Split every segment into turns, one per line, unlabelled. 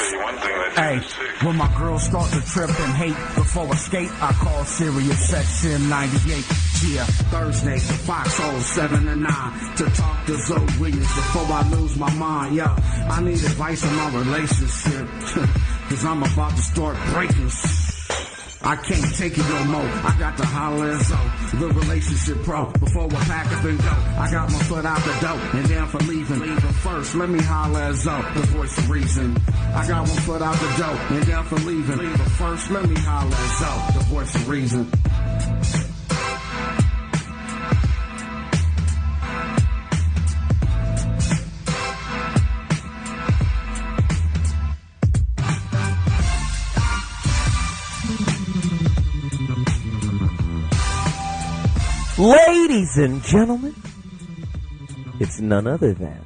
Hey, when my girls start to trip and hate before I skate, I call Sirius Section 98. Yeah, Thursday, Foxxhole 7 to 9 to talk to ZoWilliams before I lose my mind. Yeah, I need advice on my relationship cause I'm about to start breaking. I can't take it no more. I got to holler at Zoe, the relationship pro. Before I pack up and go, I got my foot out the door and down for leaving. But first, let me holler at Zoe, the voice of reason. I got one foot out the door and down for leaving. But first, let me holler at Zoe, the voice of reason.
Ladies and gentlemen, it's none other than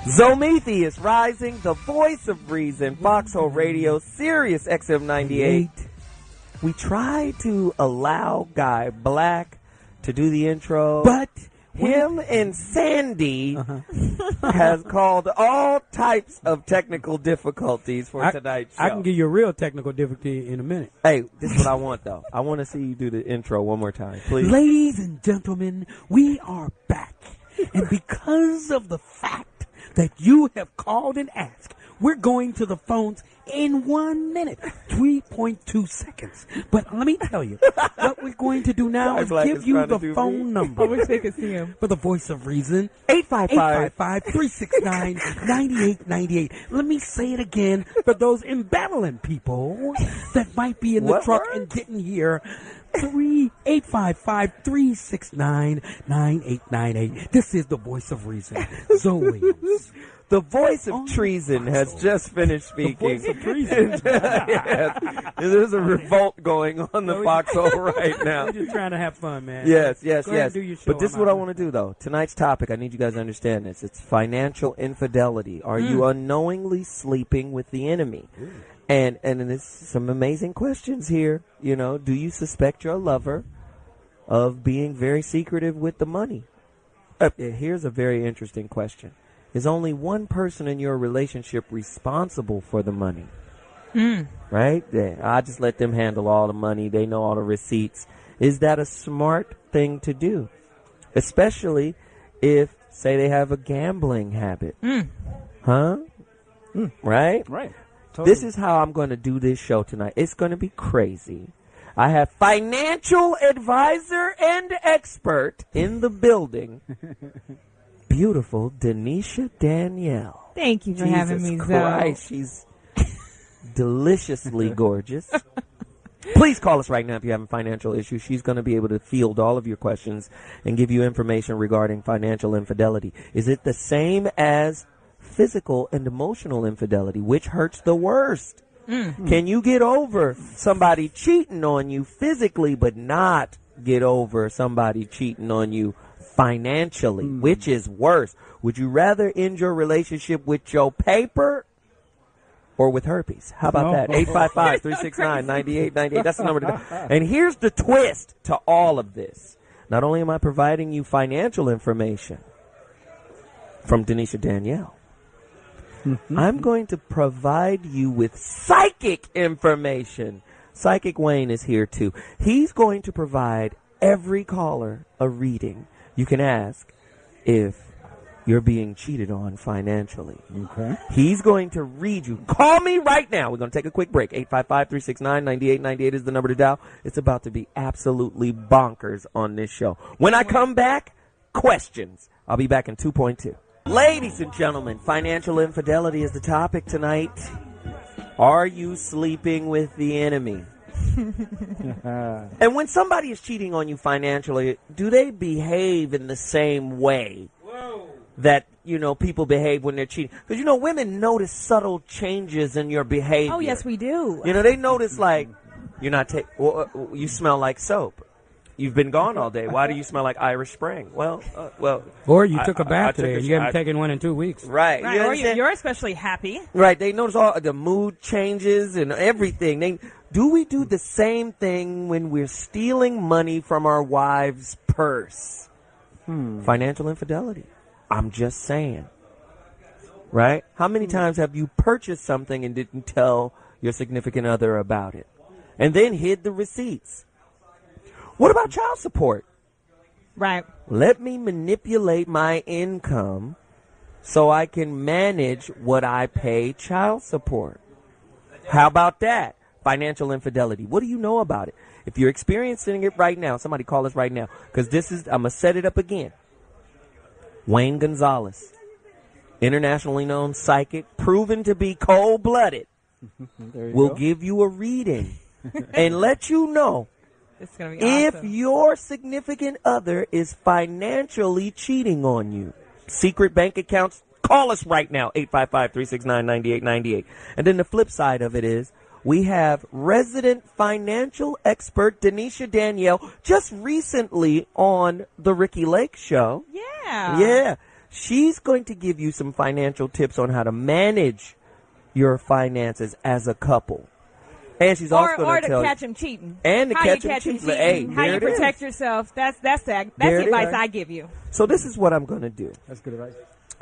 ZoMetheus Rising, the voice of reason, Foxxhole Radio, Sirius XM 98. We try to allow Guy Black to do the intro, but him and Sandy has called all types of technical difficulties for tonight's show.
I can give you a real technical difficulty in a minute.
Hey, this is what I want, though. I want to see you do the intro one more time, please.
Ladies and gentlemen, we are back. And because of the fact that you have called and asked, we're going to the phones in 1 minute, 3.2 seconds. But let me tell you, what we're going to do now is give you the phone number.
I wish they could see him.
For the voice of reason, 855-369-9898. Let me say it again for those embezzling people that might be in the truck and didn't hear. 855-369-9898. This is the voice of reason, ZoWilliams.
The voice of treason has just finished speaking.
The voice of treason.
Yes. There's a revolt going on the Foxhole right now.
We're just trying to have fun, man.
Yes.
Go ahead and do your show.
But this is what I want to do, though. Tonight's topic, I need you guys to understand this. It's financial infidelity. Are you unknowingly sleeping with the enemy? And there's some amazing questions here. You know, do you suspect your lover of being very secretive with the money? Here's a very interesting question. Is only one person in your relationship responsible for the money? Right? Yeah, I just let them handle all the money. They know all the receipts. Is that a smart thing to do? Especially if, say, they have a gambling habit. Huh? Right?
Right.
Totally. This is how I'm going to do this show tonight. It's going to be crazy. I have financial advisor and expert in the building. Beautiful Danisha Danielle.
Thank you for having me,
Jesus Christ, she's deliciously gorgeous. Please call us right now if you have a financial issue. She's going to be able to field all of your questions and give you information regarding financial infidelity. Is it the same as physical and emotional infidelity? Which hurts the worst? Can you get over somebody cheating on you physically but not get over somebody cheating on you financially? Which is worse? Would you rather end your relationship with your paper or with herpes? How about that? 855-369-9898. That's the number to dial. And here's the twist to all of this. Not only am I providing you financial information from Danisha Danielle, I'm going to provide you with psychic information. Psychic Wayne is here too. He's going to provide every caller a reading. You can ask if you're being cheated on financially.
Okay.
He's going to read you. Call me right now. We're going to take a quick break. 855-369-9898 is the number to dial. It's about to be absolutely bonkers on this show. When I come back, questions. I'll be back in 2.2. Ladies and gentlemen, financial infidelity is the topic tonight. Are you sleeping with the enemy? And when somebody is cheating on you financially, do they behave in the same way that, you know, people behave when they're cheating? Because, you know, women notice subtle changes in your behavior.
Oh, yes, we do.
You know, they notice, like, you're not you smell like soap. You've been gone all day. Why do you smell like Irish Spring? Well.
Or you took a bath today and you haven't taken one in 2 weeks.
Right.
Right. Or you're especially happy.
Right. They notice all the mood changes and everything. Do we do the same thing when we're stealing money from our wives' purse? Financial infidelity. I'm just saying. right? How many times have you purchased something and didn't tell your significant other about it? And then hid the receipts. What about child support?
Right.
Let me manipulate my income so I can manage what I pay child support. How about that? Financial infidelity. What do you know about it? If you're experiencing it right now, somebody call us right now, because I'm going to set it up again. Wayne Gonzalez, internationally known psychic, proven to be cold-blooded, will give you a reading and let you know
It's gonna be awesome.
if your significant other is financially cheating on you. Secret bank accounts, call us right now, 855-369-9898. And then the flip side of it is, we have resident financial expert Danisha Danielle just recently on the Ricky Lake Show.
Yeah.
Yeah. She's going to give you some financial tips on how to manage your finances as a couple. And she's also going to tell
catch him cheating.
And to
how
catch
you
him
catch
cheating.
him cheating.
Hey,
how
there
you
it is.
protect yourself. That's the
There it
advice
is.
I give you.
So this is what I'm going to do.
That's good advice.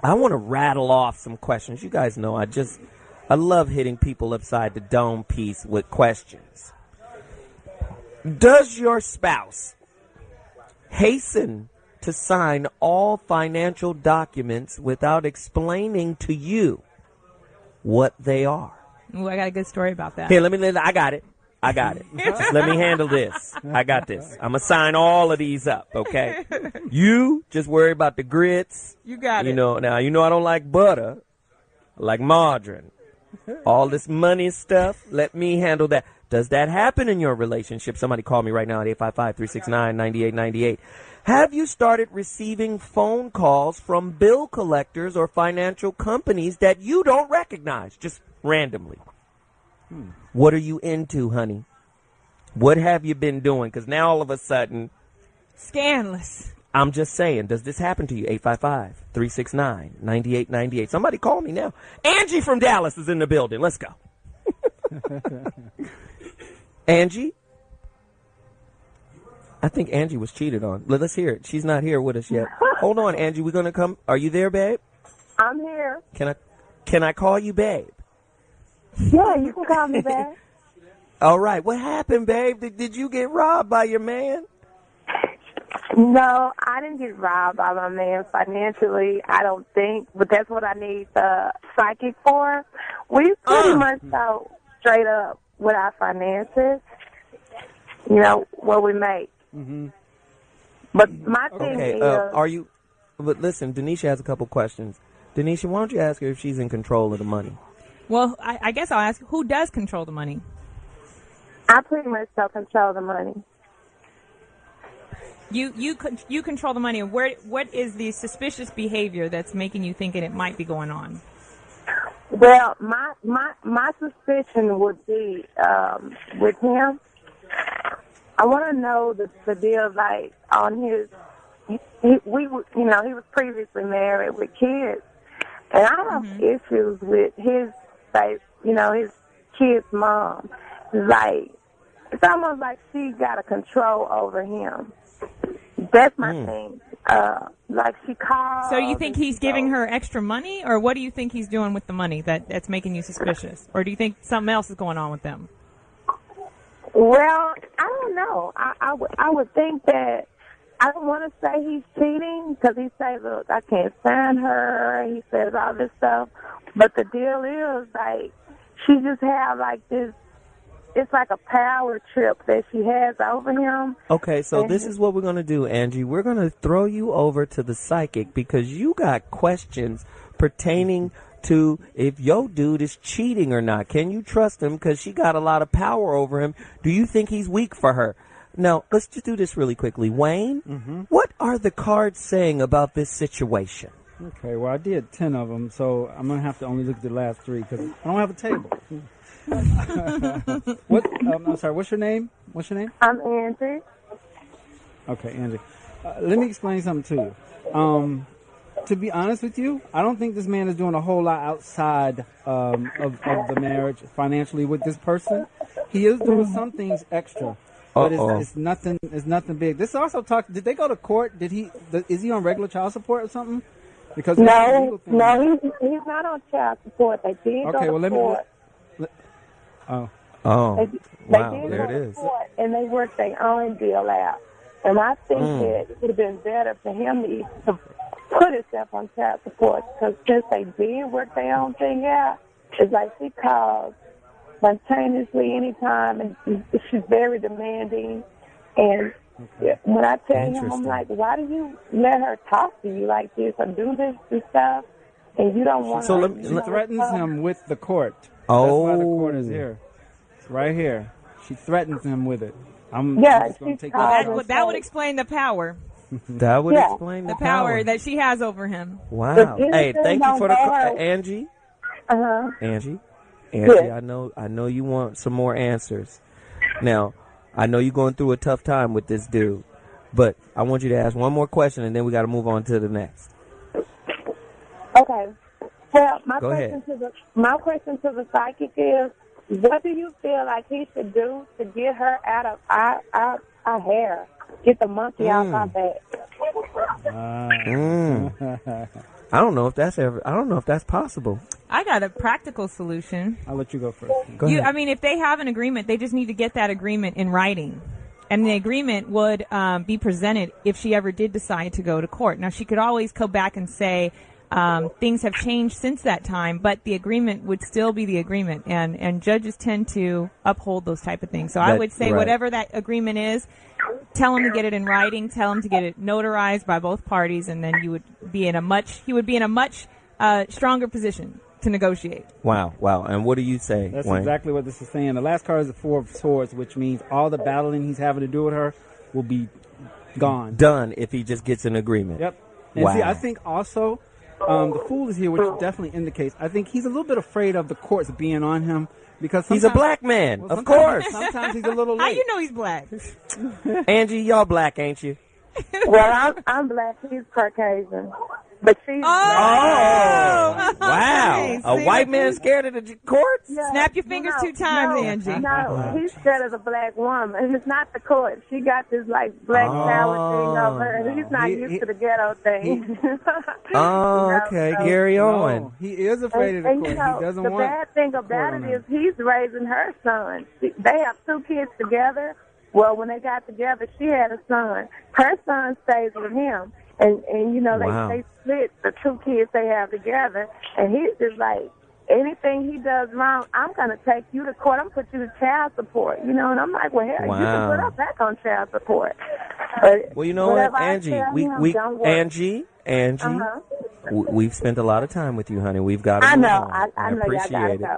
I want to rattle off some questions. You guys know I love hitting people upside the dome piece with questions. Does your spouse hasten to sign all financial documents without explaining to you what they are?
Ooh, I got a good story about that.
Here, I got it. Just let me handle this. I got this. I'm going to sign all of these up, okay? You just worry about the grits.
You got it.
Now, I don't like butter. I like margarine. All this money stuff, let me handle that. Does that happen in your relationship? Somebody call me right now at 855-369-9898. Have you started receiving phone calls from bill collectors or financial companies that you don't recognize, just randomly? What are you into, honey? What have you been doing? Because now all of a sudden,
Scandalous.
I'm just saying, does this happen to you? 855-369-9898. Somebody call me now. Angie from Dallas is in the building. Let's go. Angie? I think Angie was cheated on. Let's hear it. She's not here with us yet. Hold on, Angie. We're going to come. Are you there, babe?
I'm here.
Can I call you babe?
Yeah, you can call me back.
All right. What happened, babe? Did you get robbed by your man?
No, I didn't get robbed by my man financially, I don't think, but that's what I need the psychic for. We pretty much go straight up with our finances, what we make.
Mm-hmm.
But my thing is...
But listen, Danisha has a couple questions. Danisha, why don't you ask her if she's in control of the money?
Well, I guess I'll ask, who does control the money?
I pretty much don't control the money.
You control the money. What is the suspicious behavior that's making you think it might be going on?
Well, my suspicion would be with him. I want to know the deal, like on his. He was previously married with kids, and I have issues with his, like, his kid's mom. It's almost like she got a control over him. That's my thing. Like she called.
So you think he's giving her extra money, or what do you think he's doing with the money that's making you suspicious? Or do you think something else is going on with them?
Well, I don't know. I would think that, I don't want to say he's cheating because he says, look, I can't stand her. He says all this stuff. But the deal is, like, she just have like this, it's like a power trip that she has over him.
Okay, so this is what we're going to do, Angie. We're going to throw you over to the psychic because you got questions pertaining to if your dude is cheating or not. Can you trust him? Because she got a lot of power over him. Do you think he's weak for her? Now, let's just do this really quickly. Wayne, what are the cards saying about this situation?
Okay, well, I did 10 of them, so I'm going to have to only look at the last 3 because I don't have a table. I'm sorry, what's your name?
I'm Angie.
Okay, Angie. Let me explain something to you. To be honest with you, I don't think this man is doing a whole lot outside of the marriage financially with this person. He is doing some things extra, but it's nothing big. This also did they go to court? Is he on regular child support or something?
Because he's
he's not on child support. They did
okay,
go to court.
Oh.
Oh,
They
wow,
did
there
go
it
to
is.
court, and they worked their own deal out. And I think that it would have been better for him to put himself on child support, because since they did work their own thing out, it's like she calls spontaneously anytime, and she's very demanding. And when I tell him, I'm like, why do you let her talk to you like this or do this and stuff, and you don't want to?
She threatens him with the court.
Oh.
That's why the court is here. It's right here. She threatens him with it. I'm just going to take
that would explain the power.
That would explain
the power that she has over him.
Wow. Hey, thank you for the Angie. Angie, I know you want some more answers. Now, I know you're going through a tough time with this dude, but I want you to ask one more question, and then we got to move on to the next.
Okay. Well, my
question
to the psychic is, what do you feel like he should do to get her out of our hair? Get the monkey off our back.
I don't know if that's possible.
I got a practical solution.
I'll let you go first.
Go ahead.
I mean, if they have an agreement, they just need to get that agreement in writing. And the agreement would be presented if she ever did decide to go to court. Now, she could always go back and say, things have changed since that time, but the agreement would still be the agreement, and judges tend to uphold those type of things. So I would say whatever that agreement is, tell him to get it in writing, tell him to get it notarized by both parties, and then he would be in a much stronger position to negotiate.
Wow. And what do you say,
That's
Wayne?
exactly what this is saying. The last card is the Four of Swords, which means all the battling he's having to do with her will be gone.
Done if he just gets an agreement.
Yep. And see, I think also the Fool is here, which definitely indicates, I think he's a little bit afraid of the courts being on him, because
he's a black man, of course.
Sometimes he's a little late.
How you know he's black?
Angie, y'all black, ain't you?
Well, I'm black. He's Caucasian. But she's
wow. A white man scared of the courts?
Yeah.
Snap your fingers 2 times, Angie.
No, he's scared of the black woman. And it's not the court. She got this, like, black power thing over her. And he's not used to the ghetto thing.
Okay. Gary Owen.
No, he is afraid of the court. He doesn't
the
want
The bad thing about it is he's raising her son. They have 2 kids together. Well, when they got together, she had a son. Her son stays with him. And you know, they split the 2 kids they have together. And he's just like, anything he does wrong, I'm going to take you to court. I'm going to put you to child support. You know, and I'm like, well, hell, you can put her back on child support. But
well, you know what, Angie? Angie, we've spent a lot of time with you, honey. We've got to move on.
I know
appreciate it.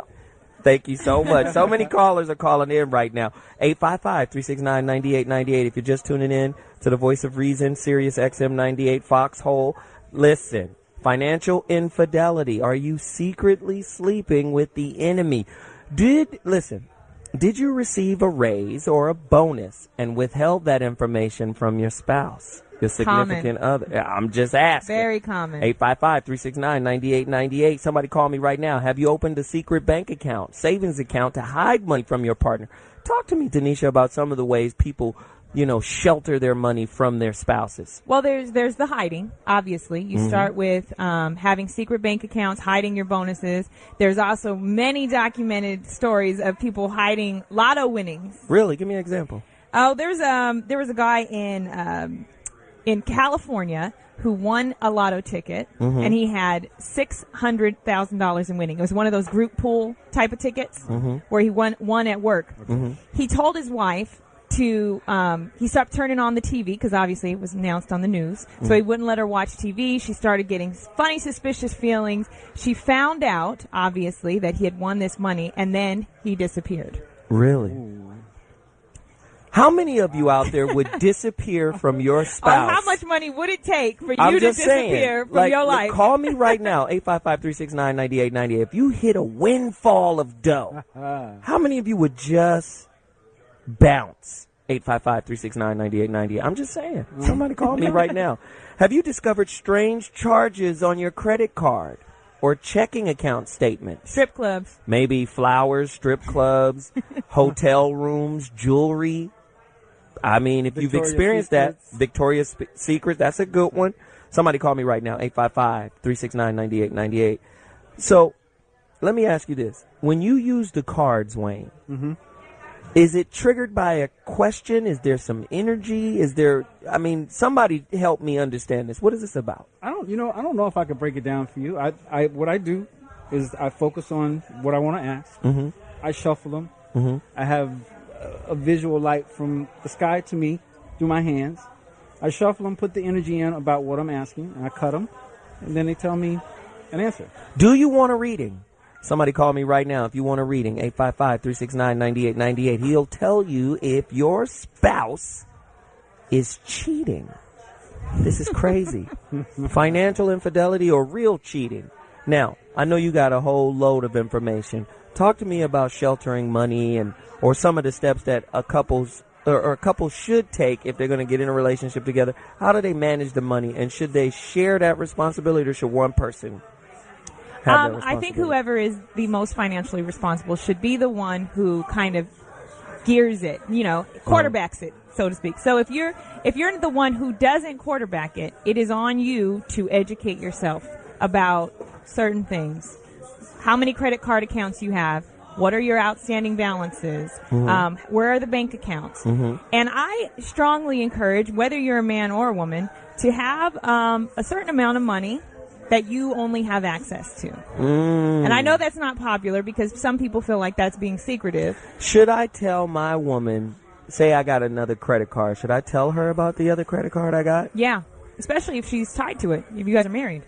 Thank you so much. So many callers are calling in right now. 855-369-9898. If you're just tuning in to the Voice of Reason, Sirius XM 98 Foxxhole, listen. Financial infidelity. Are you secretly sleeping with the enemy? Did you receive a raise or a bonus and withheld that information from your spouse, your significant other? I'm just asking.
Very common.
855-369-9898. Somebody call me right now. Have you opened a secret bank account, savings account to hide money from your partner? Talk to me, Danisha, about some of the ways people, shelter their money from their spouses.
Well, there's the hiding, obviously. You start with having secret bank accounts, hiding your bonuses. There's also many documented stories of people hiding lotto winnings.
Really? Give me an example.
Oh, there was a guy in California who won a lotto ticket, and he had $600,000 in winning. It was one of those group pool type of tickets where he won at work. He told his wife to he stopped turning on the TV because obviously it was announced on the news, so he wouldn't let her watch TV. She started getting funny, suspicious feelings. She found out, obviously, that he had won this money, and then he disappeared.
Really? How many of you out there would disappear from your spouse?
How much money would it take for you to disappear from your life?
Call me right now, 855-369-9898. If you hit a windfall of dough, how many of you would just bounce? 855-369-9898. I'm just saying. Somebody call me right now. Have you discovered strange charges on your credit card or checking account statements?
Strip clubs.
Maybe flowers, strip clubs, hotel rooms, jewelry. I mean, if you've experienced that, Victoria's Secret, that's a good one. Somebody call me right now, 855-369-9898. So let me ask you this. When you use the cards, Wayne, is it triggered by a question? Is there some energy? Somebody help me understand this. What is this about?
I don't know if I could break it down for you. What I do is I focus on what I want to ask. I shuffle them. I have a visual light from the sky to me through my hands. I shuffle them, put the energy in about what I'm asking, and I cut them, and then they tell me an answer.
Do you want a reading? Somebody call me right now if you want a reading, 855-369-9898. He'll tell you if your spouse is cheating. This is crazy. Financial infidelity or real cheating. Now, I know you got a whole load of information. Talk to me about sheltering money or some of the steps that a couple should take if they're going to get in a relationship together. How do they manage the money, and should they share that responsibility, or should one person have that responsibility?
I think whoever is the most financially responsible should be the one who kind of gears it, quarterbacks it, so to speak. So if you're the one who doesn't quarterback it, it is on you to educate yourself about certain things. How many credit card accounts you have? What are your outstanding balances? Where are the bank accounts? And I strongly encourage, whether you're a man or a woman, to have a certain amount of money that you only have access to. And I know that's not popular because some people feel like that's being secretive.
Should I tell my woman, say I got another credit card, should I tell her about the other credit card I got?
Yeah, especially if she's tied to it, if you guys are married.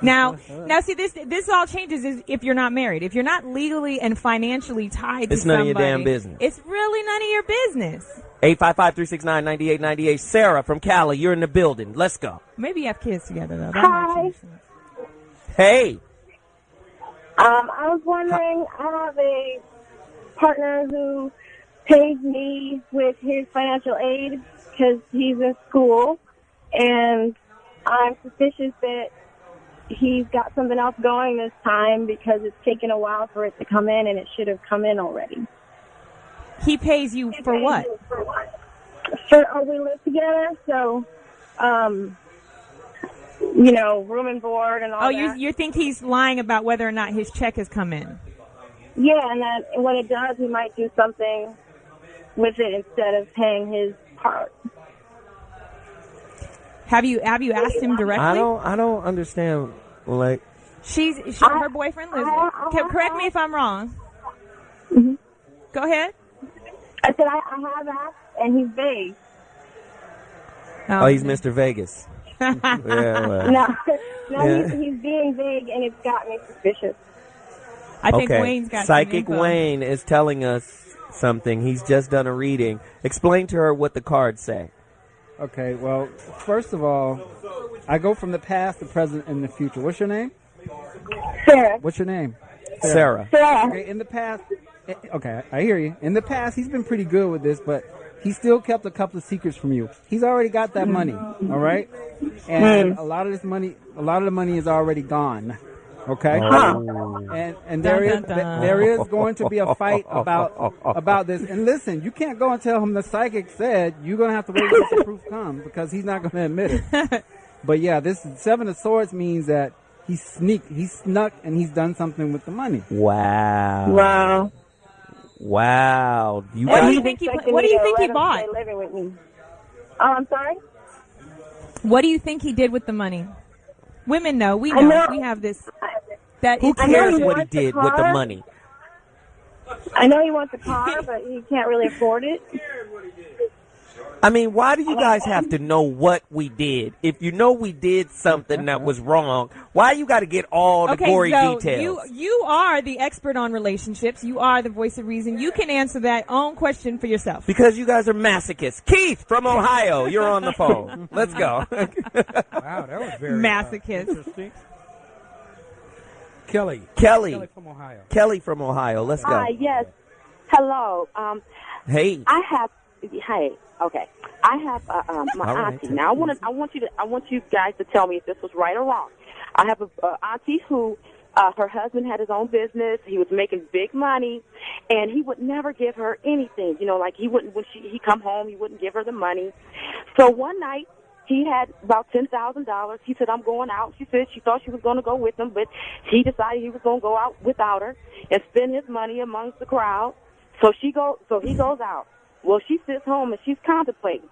Now, see, this all changes if you're not married. If you're not legally and financially tied to somebody,
it's none of your damn business.
It's really none of your business.
855-369-9898. Sarah from Cali, you're in the building. Let's go.
Maybe you have kids together, though. That
Hi.
might change things.
Hey.
I was wondering, I have a partner who pays me with his financial aid because he's in school, and I'm suspicious that he's got something else going this time because it's taken a while for it to come in, and it should have come in already.
He pays you for what?
We live together, so, room and board and all that.
You think he's lying about whether or not his check has come in?
Yeah, and then when it does, he might do something with it instead of paying his part.
Have you asked him directly?
I don't understand. Like,
her boyfriend lives there. Correct me if I'm wrong. Go ahead.
I said I have asked, and he's vague.
Oh, he's Mr. Vegas. Yeah, well.
No, he's being vague, and it's got me suspicious.
I think Wayne's got
Psychic
some info.
Wayne is telling us something. He's just done a reading. Explain to her what the cards say.
Okay, well, first of all, I go from the past, the present, and the future. What's your name?
Sarah.
What's your name?
Sarah.
Okay, in the past, okay, I hear you. In the past, he's been pretty good with this, but he still kept a couple of secrets from you. He's already got that money, all right? And a lot of the money is already gone. Okay, and there is going to be a fight about this. And listen, you can't go and tell him the psychic said. You're going to have to wait until the proof comes because he's not going to admit it. But yeah, this Seven of Swords means that he snuck, and he's done something with the money.
Wow.
What do you think he bought?
Living with me. I'm sorry.
What do you think he did with the money? Women know. We know. We have this.
Who cares what he did with the money?
I know he wants a car, but he can't really afford it.
I mean, why do you guys have to know what we did? If you know we did something that was wrong, why you got to get all the gory details?
You are the expert on relationships. You are the voice of reason. You can answer that own question for yourself.
Because you guys are masochists. Keith from Ohio, you're on the phone. Let's go.
Wow, that was very
masochist.
Interesting. Kelly from Ohio.
Kelly from Ohio. Let's go.
Yes. Hello.
Hey.
Hey. Okay. I have my auntie. Now I want you guys to tell me if this was right or wrong. I have a auntie who her husband had his own business. He was making big money, and he would never give her anything. Like he wouldn't when he come home, he wouldn't give her the money. So one night he had about $10,000. He said, I'm going out. She said she thought she was going to go with him, but he decided he was going to go out without her and spend his money amongst the crowd. So he goes out. Well, she sits home and she's contemplating.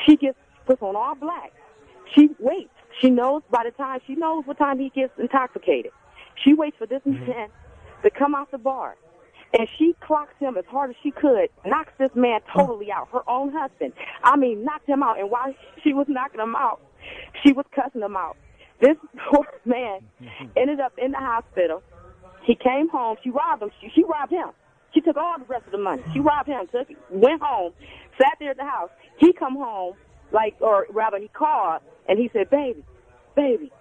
She puts on all black. She waits. She knows what time he gets intoxicated. She waits for this man to come out the bar. And she clocks him as hard as she could, knocks this man totally out, her own husband. I mean, knocked him out. And while she was knocking him out, she was cussing him out. This poor man ended up in the hospital. He came home. She robbed him. She robbed him. She took all the rest of the money. She robbed him, went home, sat there at the house. He come home, or rather he called, and he said, baby, it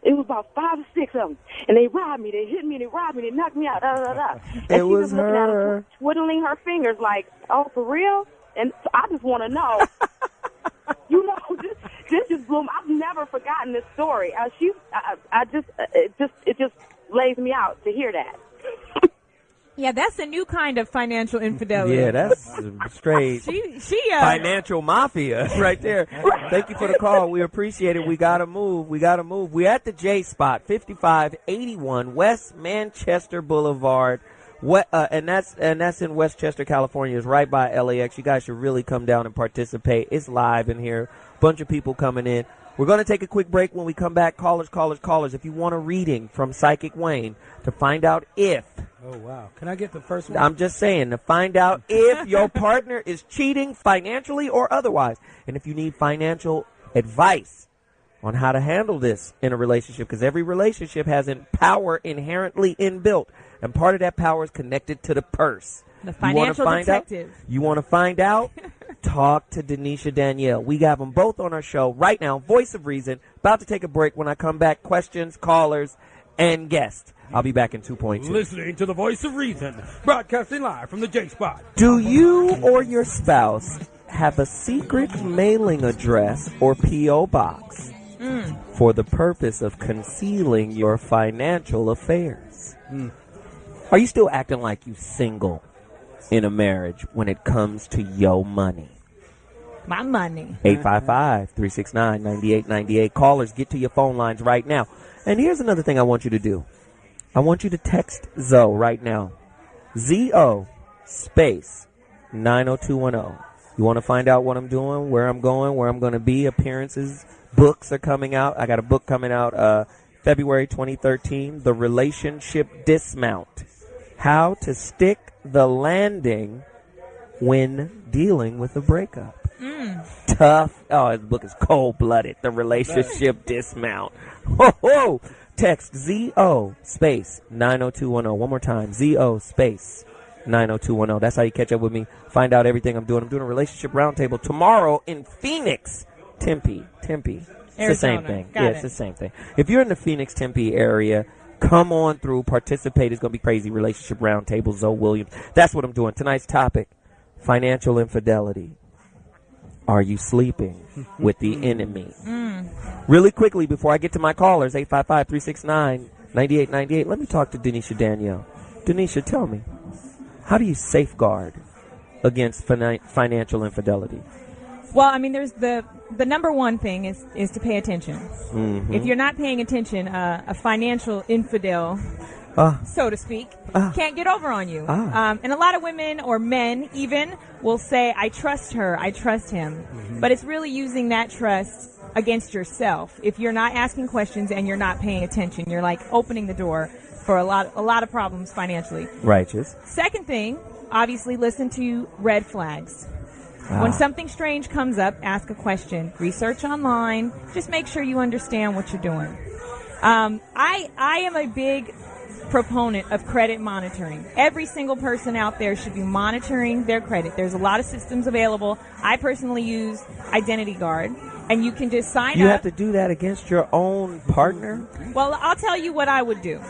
was about 5 or 6 of them, and they robbed me, they hit me, they robbed me, they knocked me out, And
it
she
was
looking at
her.
him, twiddling her fingers like, oh, for real? And so I just want to know, this just blew me. I've never forgotten this story. It just lays me out to hear that.
Yeah, that's a new kind of financial infidelity.
Yeah, that's straight
She
financial mafia right there. Thank you for the call. We appreciate it. We got to move. We're at the J Spot, 5581 West Manchester Boulevard. And that's in Westchester, California. It's right by LAX. You guys should really come down and participate. It's live in here. Bunch of people coming in. We're going to take a quick break. When we come back, callers. If you want a reading from Psychic Wayne to find out if.
Oh, wow. Can I get the first one?
I'm just saying, to find out if your partner is cheating financially or otherwise. And if you need financial advice on how to handle this in a relationship, because every relationship has power inherently inbuilt. And part of that power is connected to the purse.
The financial detective.
You want to find out? Talk to Danisha Danielle. We have them both on our show right now. Voice of Reason. About to take a break. When I come back, questions, callers, and guests. I'll be back in 2.2.
Listening to the Voice of Reason, broadcasting live from the J Spot.
Do you or your spouse have a secret mailing address or P.O. box for the purpose of concealing your financial affairs? Are you still acting like you single in a marriage when it comes to your money?
My money.
855-369-9898. Callers, get to your phone lines right now. And here's another thing I want you to do. I want you to text ZO right now. ZO space 90210. You want to find out what I'm doing, where I'm going, where I'm going to be, appearances, books are coming out. I got a book coming out February 2013, The Relationship Dismount. How to Stick the Landing When Dealing with a Breakup. Tough. Oh, this book is cold-blooded. The Relationship Dismount. Whoa. Text ZO space 90210. One more time. ZO space 90210. That's how you catch up with me. Find out everything I'm doing. I'm doing a relationship roundtable tomorrow in Phoenix, Tempe. It's
Arizona.
the same thing.
Got
It's
it.
the same thing. If you're in the Phoenix, Tempe area, come on through, participate. It's going to be crazy. Relationship roundtable, ZoWilliams. That's what I'm doing. Tonight's topic, financial infidelity. Are you sleeping with the enemy? Really quickly, before I get to my callers, 855-369-9898, let me talk to Danisha Danielle. Danisha, tell me, how do you safeguard against financial infidelity?
Well, I mean, there's the number one thing is to pay attention. If you're not paying attention, a financial infidel, so to speak, can't get over on you. And a lot of women or men even will say, I trust her, I trust him. But it's really using that trust against yourself. If you're not asking questions and you're not paying attention, you're like opening the door for a lot of problems financially.
Righteous.
Second thing, obviously listen to red flags. When something strange comes up, ask a question. Research online. Just make sure you understand what you're doing. I am a big proponent of credit monitoring. Every single person out there should be monitoring their credit. There's a lot of systems available. I personally use Identity Guard, and you can just sign up.
You have to do that against your own partner?
Well, I'll tell you what I would do.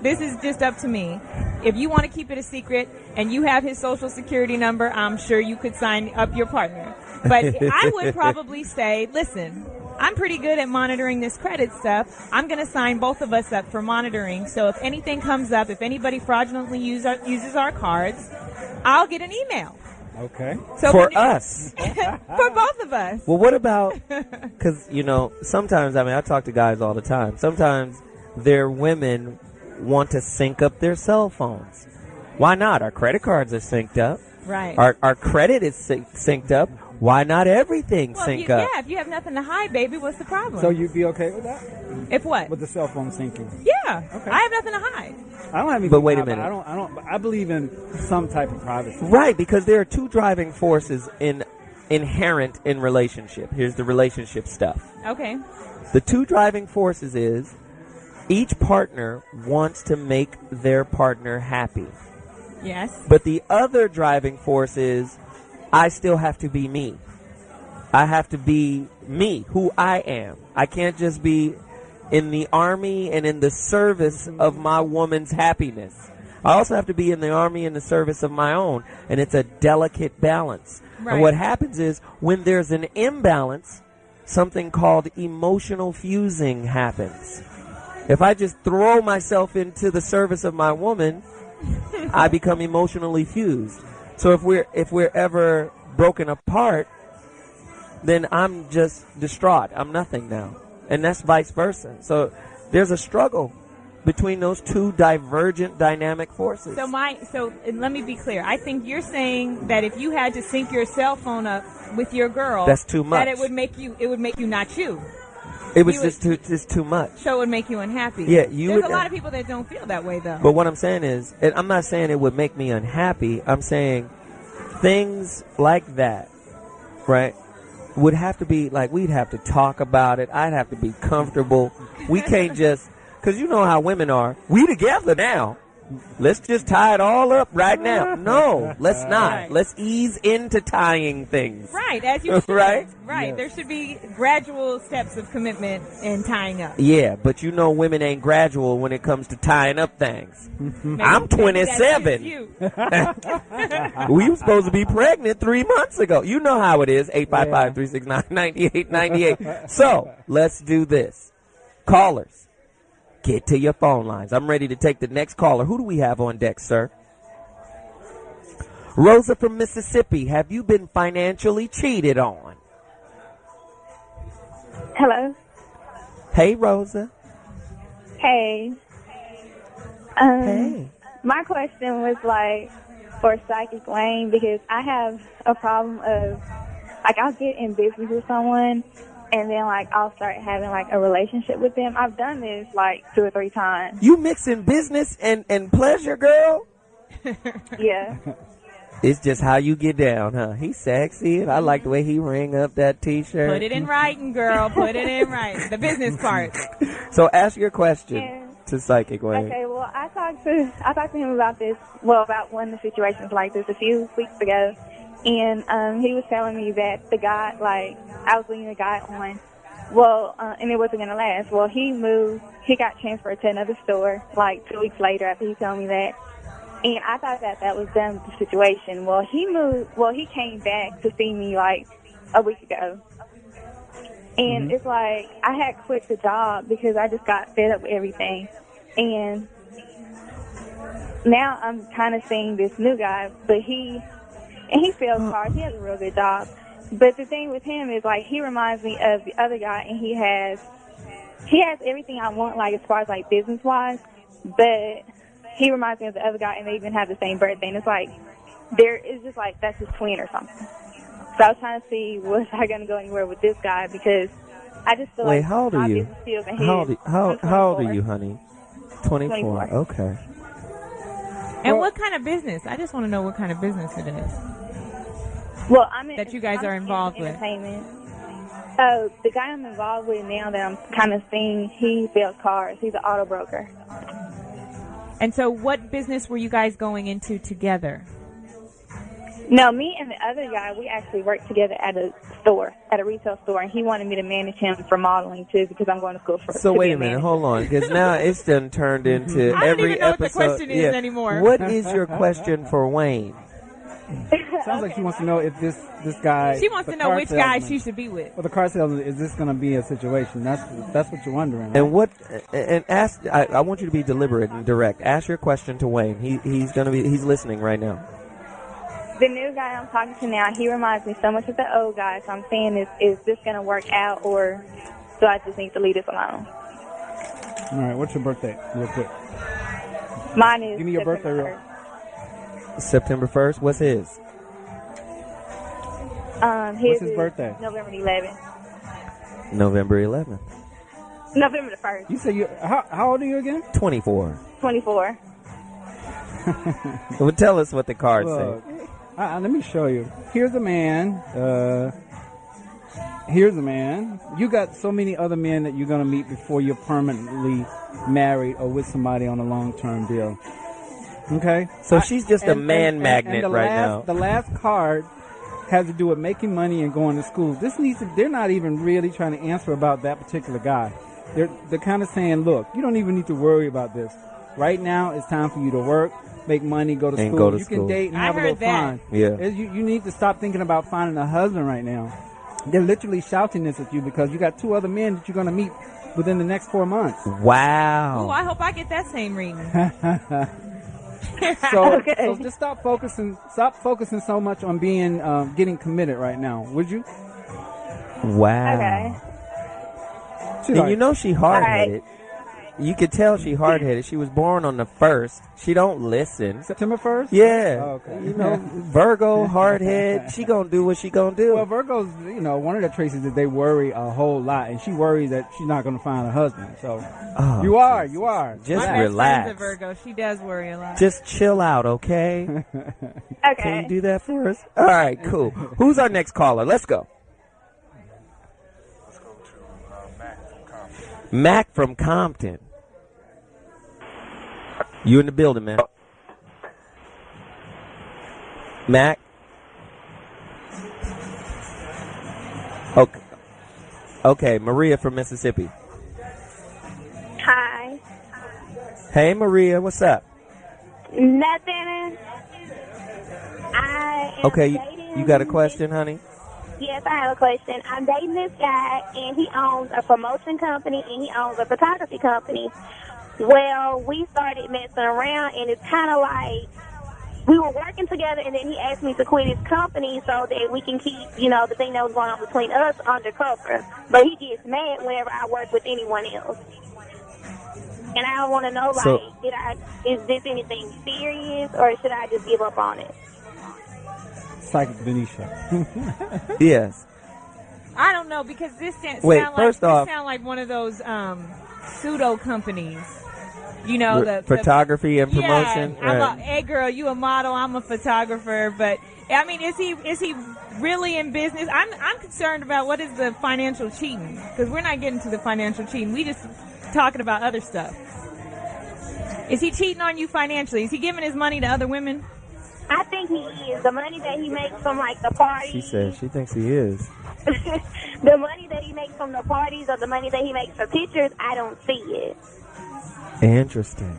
This is just up to me. If you want to keep it a secret and you have his social security number, I'm sure you could sign up your partner. But I would probably say, listen, I'm pretty good at monitoring this credit stuff. I'm going to sign both of us up for monitoring. So if anything comes up, if anybody fraudulently uses our cards, I'll get an email.
Okay.
So
For us.
for both of us.
Well, what about, because, sometimes, I talk to guys all the time. Sometimes their women want to sync up their cell phones. Why not? Our credit cards are synced up.
Right.
Our credit is synced up. Why not everything sync up?
Yeah, if you have nothing to hide, baby, what's the problem?
So you'd be okay with that?
If what?
With the cell phone syncing?
Yeah.
Okay.
I have nothing to hide.
I don't have anything.
But wait a
to hide,
minute.
but I believe in some type of privacy.
Right, because there are two driving forces inherent in relationship. Here's the relationship stuff.
Okay.
The two driving forces is each partner wants to make their partner happy.
Yes.
But the other driving force is I still have to be me. I have to be me, who I am. I can't just be in the army and in the service of my woman's happiness. I also have to be in the army and the service of my own. And it's a delicate balance.
Right.
And what happens is when there's an imbalance, something called emotional fusing happens. If I just throw myself into the service of my woman, I become emotionally fused. So if we're ever broken apart, then I'm just distraught. I'm nothing now. And that's vice versa. So there's a struggle between those two divergent dynamic forces.
So and let me be clear. I think you're saying that if you had to sync your cell phone up with your girl,
that's too much.
That it would make you not you.
It was just too much.
So it would make you unhappy.
Yeah,
There's a lot of people that don't feel that way, though.
But what I'm saying is, and I'm not saying it would make me unhappy. I'm saying things like that, right, would have to be like we'd have to talk about it. I'd have to be comfortable. We can't just, because you know how women are. We together now. Let's just tie it all up right now. No, let's not.
Right.
Let's ease into tying things.
Right, as you should.
Right?
Right.
Yes.
There should be gradual steps of commitment and tying up.
Yeah, but you know women ain't gradual when it comes to tying up things. I'm 27.
You.
We were supposed to be pregnant 3 months ago. You know how it is. 855-369-9898. So, let's do this. Callers, get to your phone lines. I'm ready to take the next caller. Who do we have on deck, sir? Rosa from Mississippi. Have you been financially cheated on?
Hello.
Hey, Rosa.
Hey.
Hey.
My question was for Psychic Wayne, because I have a problem of I'll get in business with someone and then I'll start having a relationship with them. I've done this 2 or 3 times.
You mixing business and pleasure, girl?
Yeah.
It's just how you get down, huh? He's sexy, and I like the way he ring up that T-shirt.
Put it in writing, girl. Put it in writing. The business part.
So ask your question to Psychic Wayne.
Okay, well, I talked to him about this, about one of the situations like this a few weeks ago, and he was telling me that the guy, I was leading the guy on, and it wasn't going to last. Well, he moved, he got transferred to another store, 2 weeks later after he told me that. And I thought that was done with the situation. Well, he came back to see me a week ago. And it's I had quit the job because I just got fed up with everything. And now I'm kind of seeing this new guy, but he sells cars. He has a real good job. But the thing with him is he reminds me of the other guy, and he has everything I want, as far as business-wise, but he reminds me of the other guy, and they even have the same birthday. And it's it's just that's his twin or something. So I was trying to see, was I going to go anywhere with this guy? Because I just feel
Wait, how old are you? How old are you, honey? 24. Okay.
And what kind of business? I just want to know what kind of business it is.
Well,
that you guys are involved with.
Entertainment. So the guy I'm involved with now that I'm kind of seeing, he sells cars. He's an auto broker.
And so what business were you guys going into together?
No, me and the other guy, we actually worked together at a retail store, and he wanted me to manage him for modeling, too, because I'm going to school for
So wait a minute, hold on, because now it's done turned into
I don't
every
even know
episode.
what the question is anymore.
What is your question for Wayne?
Sounds like she wants to know if this guy...
She wants to know which guy she should be with.
Well, the car salesman, is this going to be a situation? That's what you're wondering, right?
And what? And ask. I want you to be deliberate and direct. Ask your question to Wayne. He's listening right now.
The new guy I'm talking to now, he reminds me so much of the old guy. So I'm saying, is this going to work out, or do I just need to leave this alone?
All right, what's your birthday, real quick?
Mine is
Give me your birthday, real.
September 1st. What's his?
What's his birthday?
November 11th.
November 11th.
November the 1st.
You say you how old are you again?
24.
24.
Well, tell us what the card
Look,
says.
let me show you. Here's a man. Here's a man. You got so many other men that you're going to meet before you're permanently married or with somebody on a long-term deal. Okay?
So she's just a man magnet right now.
The last card has to do with making money and going to school. They're not even really trying to answer about that particular guy. They're kind of saying, look, you don't even need to worry about this. Right now, it's time for you to work, make money, go to school. You can date and have a little fun.
Yeah.
You need to stop thinking about finding a husband right now. They're literally shouting this at you because you got 2 other men that you're going to meet within the next 4 months.
Wow.
Oh, I hope I get that same reading.
So just stop focusing so much on being getting committed right now, would you?
Wow.
Okay.
And you know she hard-headed. You could tell she hard-headed. She was born on the 1st. She don't listen.
September 1st?
Yeah.
Oh, okay.
You know, Virgo, hard-head. She gonna do what she gonna do.
Well, Virgos, one of the traits is that they worry a whole lot, and she worries that she's not gonna find a husband. So you are.
Just
My
relax.
best friend's a Virgo. She does worry a lot.
Just chill out, okay?
Okay.
Can you do that for us? All right, cool. Who's our next caller? Let's go. Mac from Compton. You in the building, man. Mac? Okay, Maria from Mississippi.
Hi.
Hey, Maria, what's up?
Nothing. I am
Okay,
dating
you got a question, honey?
Yes, I have a question. I'm dating this guy, and he owns a promotion company, and he owns a photography company. Well, we started messing around, and it's kind of like we were working together, and then he asked me to quit his company so that we can keep, the thing that was going on between us undercover. But he gets mad whenever I work with anyone else. And I want to know, is this anything serious, or should I just give up on it?
Psychic Danisha.
Yes.
I don't know, because this sound like one of those pseudo companies. The
photography and promotion.
Yeah, hey girl, you a model, I'm a photographer, but I mean, is he really in business? I'm concerned about what is the financial cheating, because we're not getting to the financial cheating. We just talking about other stuff. Is he cheating on you financially? Is he giving his money to other women?
I think he is. The money that he makes from the parties.
She says she thinks he is.
The money that he makes from the parties, or the money that he makes for pictures, I don't see it.
Interesting.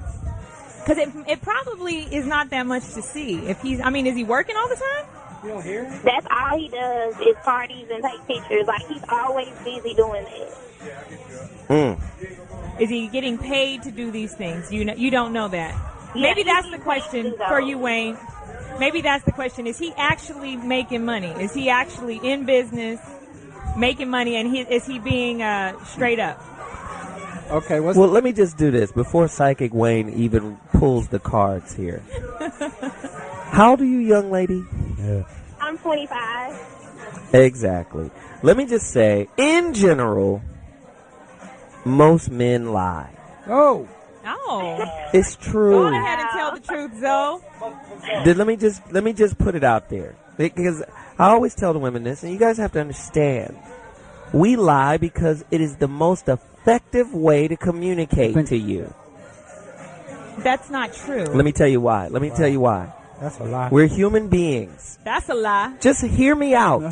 Because it probably is not that much to see. Is he working all the time?
You don't hear him?
That's all he does is parties and take pictures. He's always busy doing that.
Is he getting paid to do these things? You don't know that.
Yeah,
maybe that's the question for you, Wayne. Maybe that's the question. Is he actually making money? Is he actually in business, making money, and is he being straight up?
Okay.
Well, let me just do this before Psychic Wayne even pulls the cards here. How old are you, young lady?
Yeah.
I'm 25.
Exactly. Let me just say, in general, most men lie.
Oh.
It's true.
Go ahead and tell the truth, Zoe.
Let me just put it out there, because I always tell the women this, and you guys have to understand. We lie because it is the most effective way to communicate to you.
That's not true.
Let me tell you why.
That's a lie.
We're human beings.
That's a lie.
Just hear me out.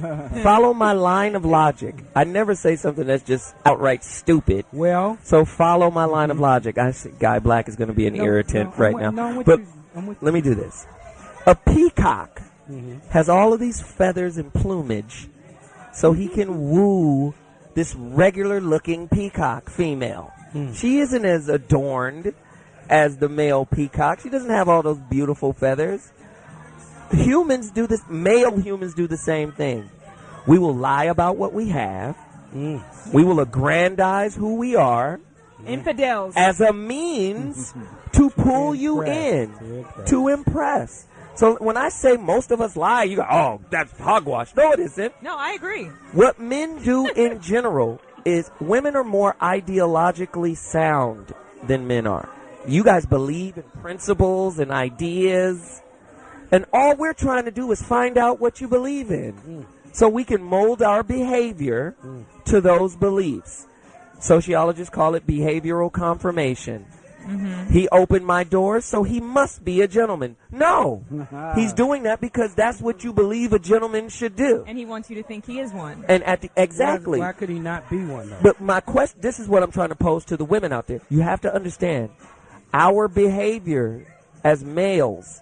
Follow my line of logic. I never say something that's just outright stupid.
Well.
So follow my line of logic. I see Guy Black is going to be an irritant right now. But let me do this. A peacock has all of these feathers and plumage so he can woo this regular-looking peacock female. She isn't as adorned as the male peacock. She doesn't have all those beautiful feathers. humans do this. Male humans do the same thing. We will lie about what we have. We will aggrandize who we are.
Infidels.
As a means to pull you in, to impress. So when I say most of us lie, you go, oh, that's hogwash. No, it isn't.
No, I agree.
What men do in general is women are more ideologically sound than men are. You guys believe in principles and ideas, and all we're trying to do is find out what you believe in so we can mold our behavior to those beliefs. Sociologists call it behavioral confirmation. He opened my door, so he must be a gentleman. No, he's doing that because that's what you believe a gentleman should do.
And he wants you to think he is one.
And exactly.
Why could he not be one, though?
But my question, this is what I'm trying to pose to the women out there. You have to understand, our behavior as males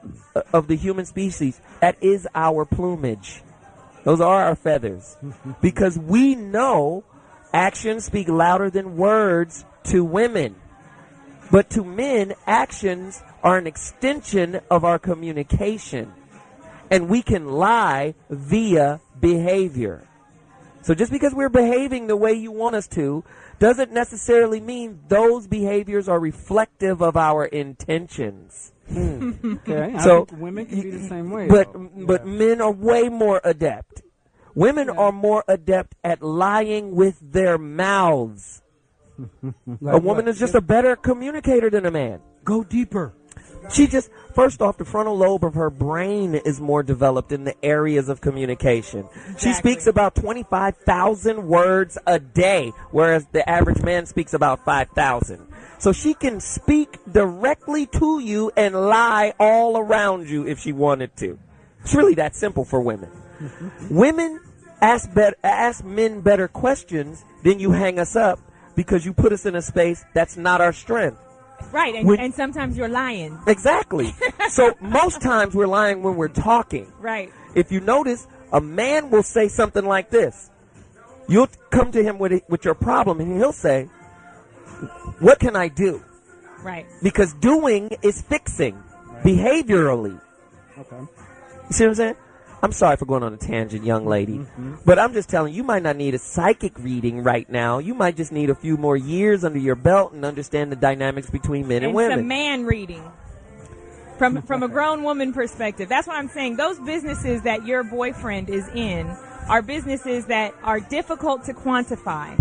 of the human species, that is our plumage. Those are our feathers. Because we know actions speak louder than words to women. But to men, actions are an extension of our communication. And we can lie via behavior. So just because we're behaving the way you want us to, doesn't necessarily mean those behaviors are reflective of our intentions.
Okay,
so
I think women can be the same way.
But men are way more adept. Women are more adept at lying with their mouths.
Like
a woman is just a better communicator than a man.
Go deeper.
She just, first off, the frontal lobe of her brain is more developed in the areas of communication.
Exactly.
She speaks about 25,000 words a day, whereas the average man speaks about 5,000. So she can speak directly to you and lie all around you if she wanted to. It's really that simple for women. Women ask men better questions, then you hang us up because you put us in a space that's not our strength.
Right, and sometimes you're lying.
Exactly. So most times we're lying when we're talking.
Right.
If you notice, a man will say something like this. You'll come to him with your problem, and he'll say, what can I do?
Right.
Because doing is fixing, behaviorally.
Okay.
You see what I'm saying? I'm sorry for going on a tangent, young lady, but I'm just telling you, you might not need a psychic reading right now. You might just need a few more years under your belt and understand the dynamics between men and women.
It's a man reading from a grown woman perspective. That's what I'm saying. Those businesses that your boyfriend is in are businesses that are difficult to quantify.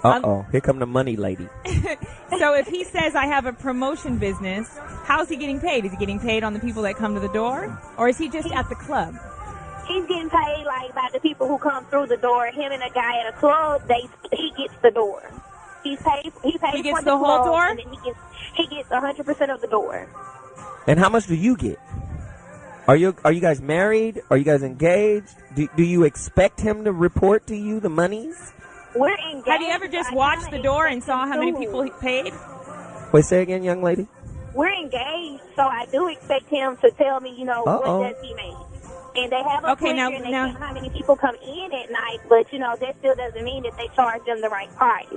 Uh-oh, here come the money lady.
So if he says, I have a promotion business, how's he getting paid? Is he getting paid on the people that come to the door? Or is he just at the club?
He's getting paid like by the people who come through the door. Him and a guy at a club, he gets the door. He pays
He gets
for
the whole
club,
door?
and then he gets 100% of the door.
And how much do you get? Are you guys married? Are you guys engaged? Do you expect him to report to you the monies?
We're engaged.
Have you ever just watched the door and saw how many people he paid?
Wait, say again, young lady.
We're engaged, so I do expect him to tell me, what does he make. And they have a picture and they tell how many people come in at night, but, that still doesn't mean that they charge them the right price.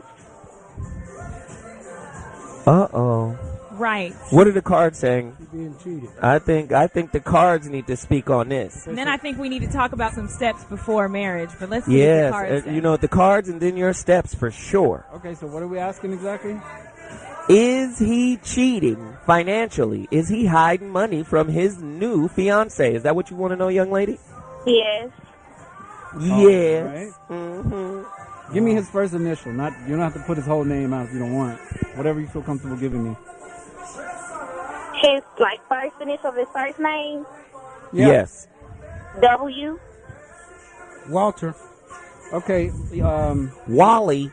Uh-oh.
Right.
What are the cards saying?
You're being cheated.
I think the cards need to speak on this.
And then I think we need to talk about some steps before marriage, but let's see what the cards say.
The cards and then your steps for sure.
Okay, so what are we asking exactly?
Is he cheating financially? Is he hiding money from his new fiance? Is that what you want to know, young lady?
Yes.
Yes.
Right. Give me his first initial. You don't have to put his whole name out if you don't want. Whatever you feel comfortable giving me.
His first initial of his first name.
Yeah. Yes.
W.
Walter.
Okay.
Wally.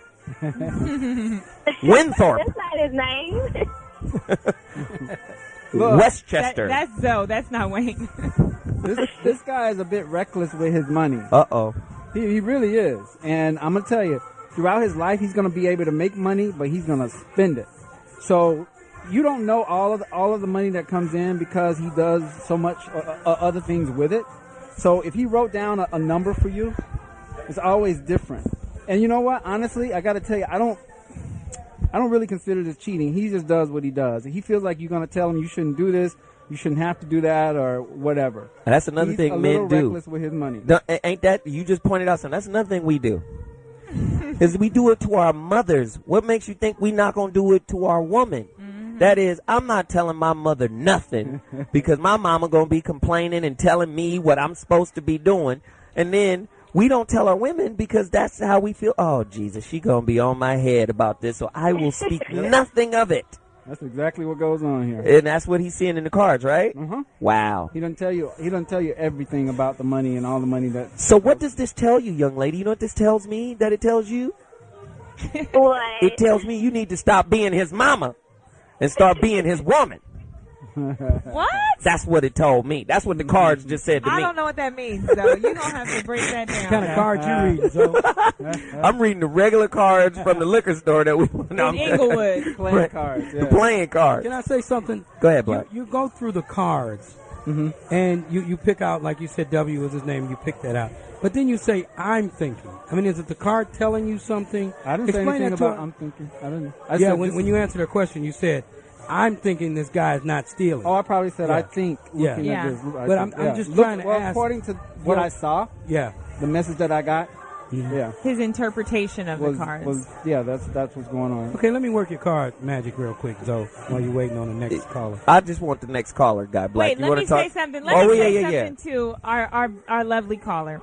Winthorpe.
That's not his name.
Westchester.
That's Zoe. That's not Wayne.
This guy is a bit reckless with his money.
Uh-oh.
He really is. And I'm going to tell you, throughout his life, he's going to be able to make money, but he's going to spend it. So you don't know all of the money that comes in because he does so much other things with it. So if he wrote down a number for you, it's always different. And you know what? Honestly, I got to tell you, I don't really consider this cheating. He just does what he does. If he feels like you're going to tell him you shouldn't do this, you shouldn't have to do that or whatever.
And that's another thing men do.
Reckless with his money.
Ain't that, you just pointed out something. That's another thing we do. Is we do it to our mothers. What makes you think we not going to do it to our woman? Mm-hmm. That is, I'm not telling my mother nothing because my mama going to be complaining and telling me what I'm supposed to be doing. And then we don't tell our women because that's how we feel. Oh, Jesus, she going to be on my head about this, so I will speak nothing of it.
That's exactly what goes on here.
And that's what he's seeing in the cards, right?
Uh-huh.
Wow.
He doesn't tell you everything about the money and all the money that.
So what does this tell you, young lady? You know what this tells me that it tells you?
What?
It tells me you need to stop being his mama and start being his woman.
What?
That's what it told me. That's what the cards just said to me.
I don't know what that means, though. You're going to have to break that down.
What kind of cards you reading, so?
I'm reading the regular cards from the liquor store that we
in Inglewood.
Playing cards. Yeah.
The playing cards.
Can I say something?
Go ahead, Black.
You go through the cards,
Mm-hmm.
and you pick out, like you said, W was his name, you pick that out. But then you say, I'm thinking. I mean, is it the card telling you something?
I didn't say anything about I'm thinking. I don't know. I said
when you answered a question, you said, I'm thinking this guy is not stealing.
Oh, I probably said I think.
Yeah.
Looking at this.
But I'm just trying to ask.
According to what I saw, the message that I got,
His interpretation of the cards.
That's what's going on.
Okay, let me work your card magic real quick, Zoe, while you're waiting on the next caller.
I just want the next caller, guy. Black.
Wait,
you
let me say something. Let me say something to our lovely caller.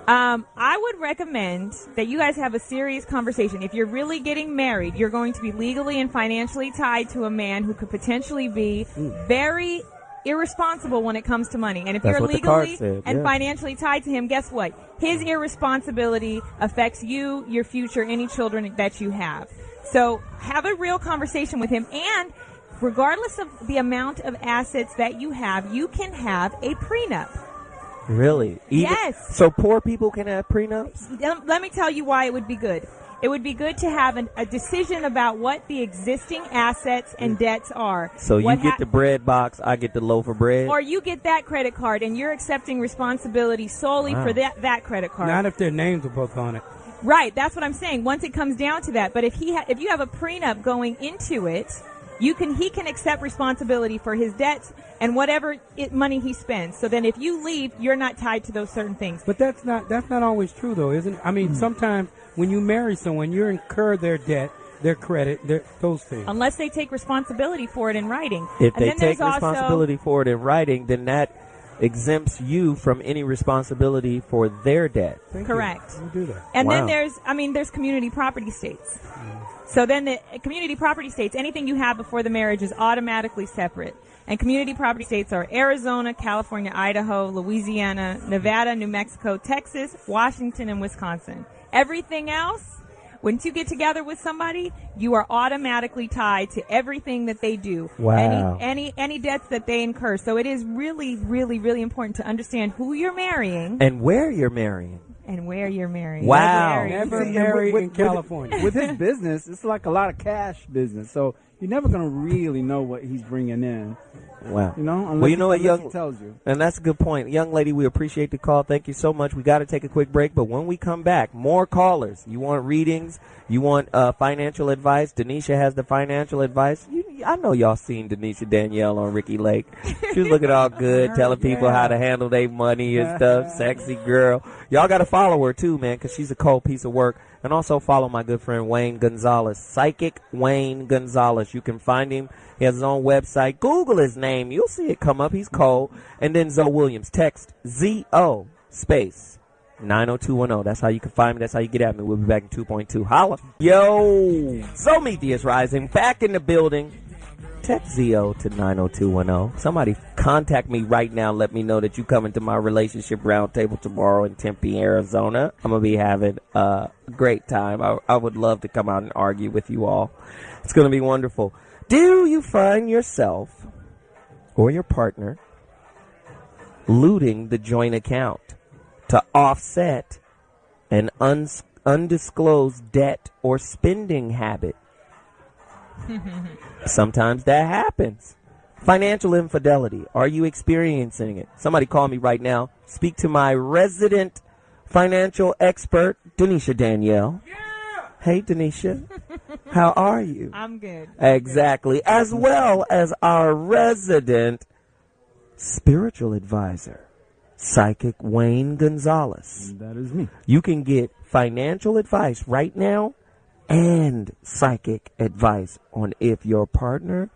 I would recommend that you guys have a serious conversation. If you're really getting married, you're going to be legally and financially tied to a man who could potentially be very irresponsible when it comes to money. And if
That's
you're
what the card
legally
said,
and financially tied to him, guess what? His irresponsibility affects you, your future, any children that you have. So have a real conversation with him. And regardless of the amount of assets that you have, you can have a prenup.
Really?
Yes.
So poor people can have prenups?
Let me tell you why it would be good. It would be good to have a decision about what the existing assets and debts are.
So you get the bread box, I get the loaf of bread?
Or you get that credit card, and you're accepting responsibility solely for that credit card.
Not if their names are both on it.
Right, that's what I'm saying. Once it comes down to that. But if if you have a prenup going into it, he can accept responsibility for his debts and whatever money he spends. So then if you leave, you're not tied to those certain things.
But that's not always true, though, isn't it? I mean, sometimes when you marry someone, you incur their debt, their credit, those things.
Unless they take responsibility for it in writing.
If they take responsibility for it in writing, then that exempts you from any responsibility for their debt.
Correct.
You do that.
And then there's community property states. So then the community property states, anything you have before the marriage is automatically separate. And community property states are Arizona, California, Idaho, Louisiana, Nevada, New Mexico, Texas, Washington, and Wisconsin. Everything else, once you get together with somebody, you are automatically tied to everything that they do.
Wow.
Any debts that they incur. So it is really, really, really important to understand who you're marrying.
And where you're marrying. Wow.
Never marry in California.
With his business, it's like a lot of cash business. So you're never going to really know what he's bringing in.
Wow.
You know,
well, you know what,
he tells you.
And that's a good point. Young lady, we appreciate the call. Thank you so much. We got to take a quick break, but when we come back, more callers. You want readings? You want financial advice? Danisha has the financial advice. I know y'all seen Danisha Danielle on Ricky Lake. She was looking all good, telling people how to handle their money and stuff. Sexy girl. Y'all got to follow her too, man, because she's a cold piece of work. And also follow my good friend Wayne Gonzalez, Psychic Wayne Gonzalez. You can find him. He has his own website. Google his name. You'll see it come up. He's cold. And then ZoWilliams. Text ZO space 90210. That's how you can find me. That's how you get at me. We'll be back in 2.2. Holla. Yo. Zomedia is rising. Back in the building. Text ZO to 90210. Somebody contact me right now. Let me know that you coming to my relationship roundtable tomorrow in Tempe, Arizona. I'm going to be having a great time. I would love to come out and argue with you all. It's going to be wonderful. Do you find yourself or your partner looting the joint account to offset an undisclosed debt or spending habit? Sometimes that happens. Financial infidelity. Are you experiencing it? Somebody call me right now. Speak to my resident financial expert, Danisha Danielle. Yeah. Hey, Danisha. How are you?
I'm good.
Exactly. As well as our resident spiritual advisor, Psychic Wayne Gonzalez.
That is me.
You can get financial advice right now and psychic advice on if your partner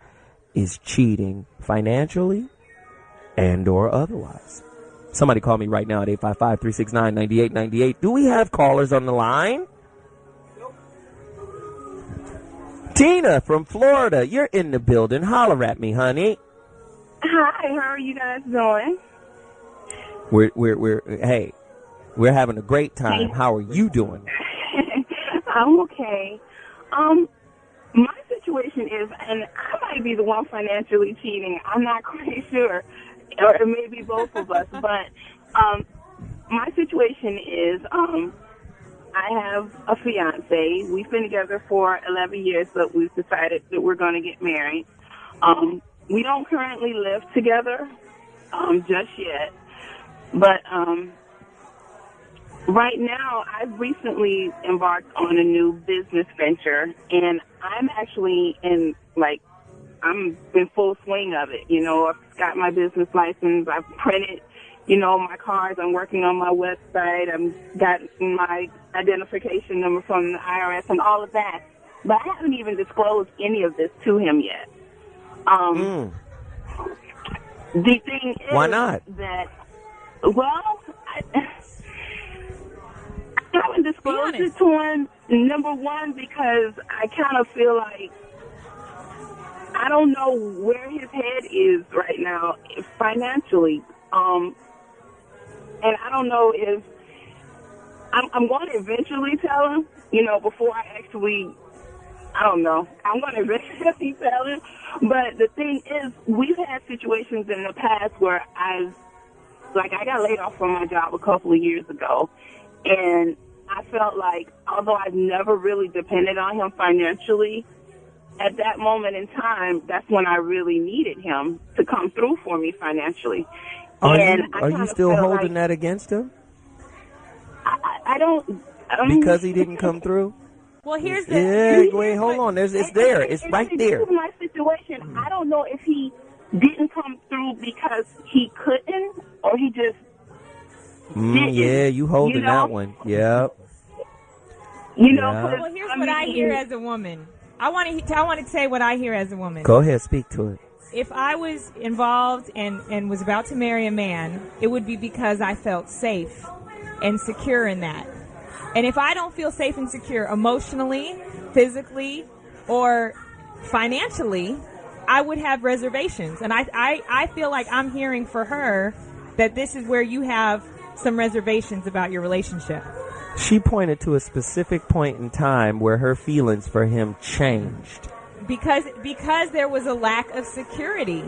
is cheating financially and or otherwise. Somebody call me right now at 855-369-9898. Do we have callers on the line? Tina from Florida, you're in the building. Holler at me, honey.
Hi, how are you guys doing?
We're having a great time. How are you doing?
I'm okay. My situation is, and I might be the one financially cheating. I'm not quite sure, or it may be both of us. But my situation is, I have a fiance. We've been together for 11 years, but we've decided that we're going to get married. We don't currently live together just yet, but right now I've recently embarked on a new business venture, and I'm actually I'm in full swing of it. You know, I've got my business license, I've printed, my cards, I'm working on my website, I've got my identification number from the IRS and all of that, but I haven't even disclosed any of this to him yet. The thing is,
why not?
That, well, I haven't disclosed it to him, number one, because I kind of feel like I don't know where his head is right now financially. And I don't know if I'm going to eventually tell him, before I actually, I don't know. I'm going to eventually tell him. But the thing is, we've had situations in the past where I got laid off from my job a couple of years ago. And I felt like, although I've never really depended on him financially, at that moment in time, that's when I really needed him to come through for me financially.
Are you still holding that against him?
I don't.
Because he didn't come through?
Well, here's the...
Yeah, wait, hold on. It's there. It's right there.
This is my situation. I don't know if he didn't come through because he couldn't or he just didn't.
Yeah, you holding that one. Yep.
Well, here's what I hear as a woman. I want to say what I hear as a woman.
Go ahead, speak to it.
If I was involved and was about to marry a man, it would be because I felt safe and secure in that. And if I don't feel safe and secure emotionally, physically, or financially, I would have reservations. And I feel like I'm hearing for her that this is where you have some reservations about your relationship.
She pointed to a specific point in time where her feelings for him changed.
Because there was a lack of security.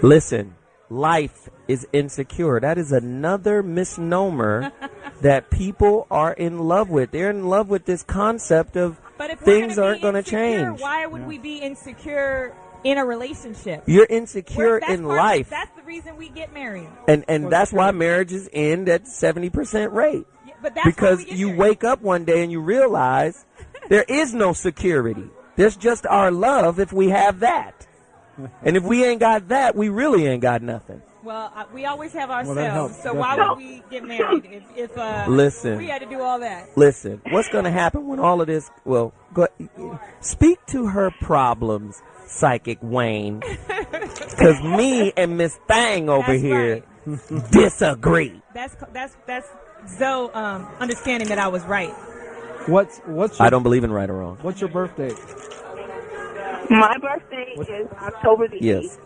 Listen, life is insecure. That is another misnomer that people are in love with. They're in love with this concept of things aren't going to change.
Why would we be insecure in a relationship?
You're insecure in life.
That's the reason we get married.
And that's why marriages end at 70% rate.
Yeah, but that's
because you wake up one day and you realize there is no security. There's just our love if we have that. And if we ain't got that, we really ain't got nothing.
Well, we always have ourselves, so why would we get married if
listen,
we had to do all that?
Listen, what's going to happen when all of this, speak to her problems, Psychic Wayne, because me and Miss Thang over here disagree.
That's Zoe understanding that I was right.
What's
I don't believe in right or wrong.
What's your birthday?
My birthday is October the 8th.
Yes.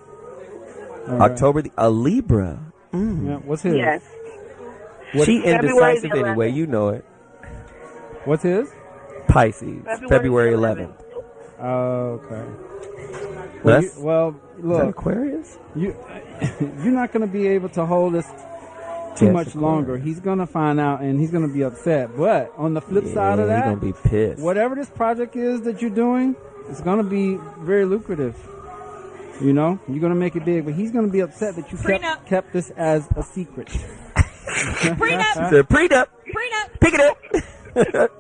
Right. October a Libra.
Yeah, what's his?
Yes.
She indecisive anyway, you know it.
What's his?
Pisces. February 11th.
Oh, okay.
Look. Is that Aquarius?
You're not going to be able to hold this too much longer. He's going to find out and he's going to be upset. But on the flip side of that,
he's going to be pissed.
Whatever this project is that you're doing, it's going to be very lucrative. You're going to make it big, but he's going to be upset that you kept this as a secret.
Prenup.
Prenup. Pick it up.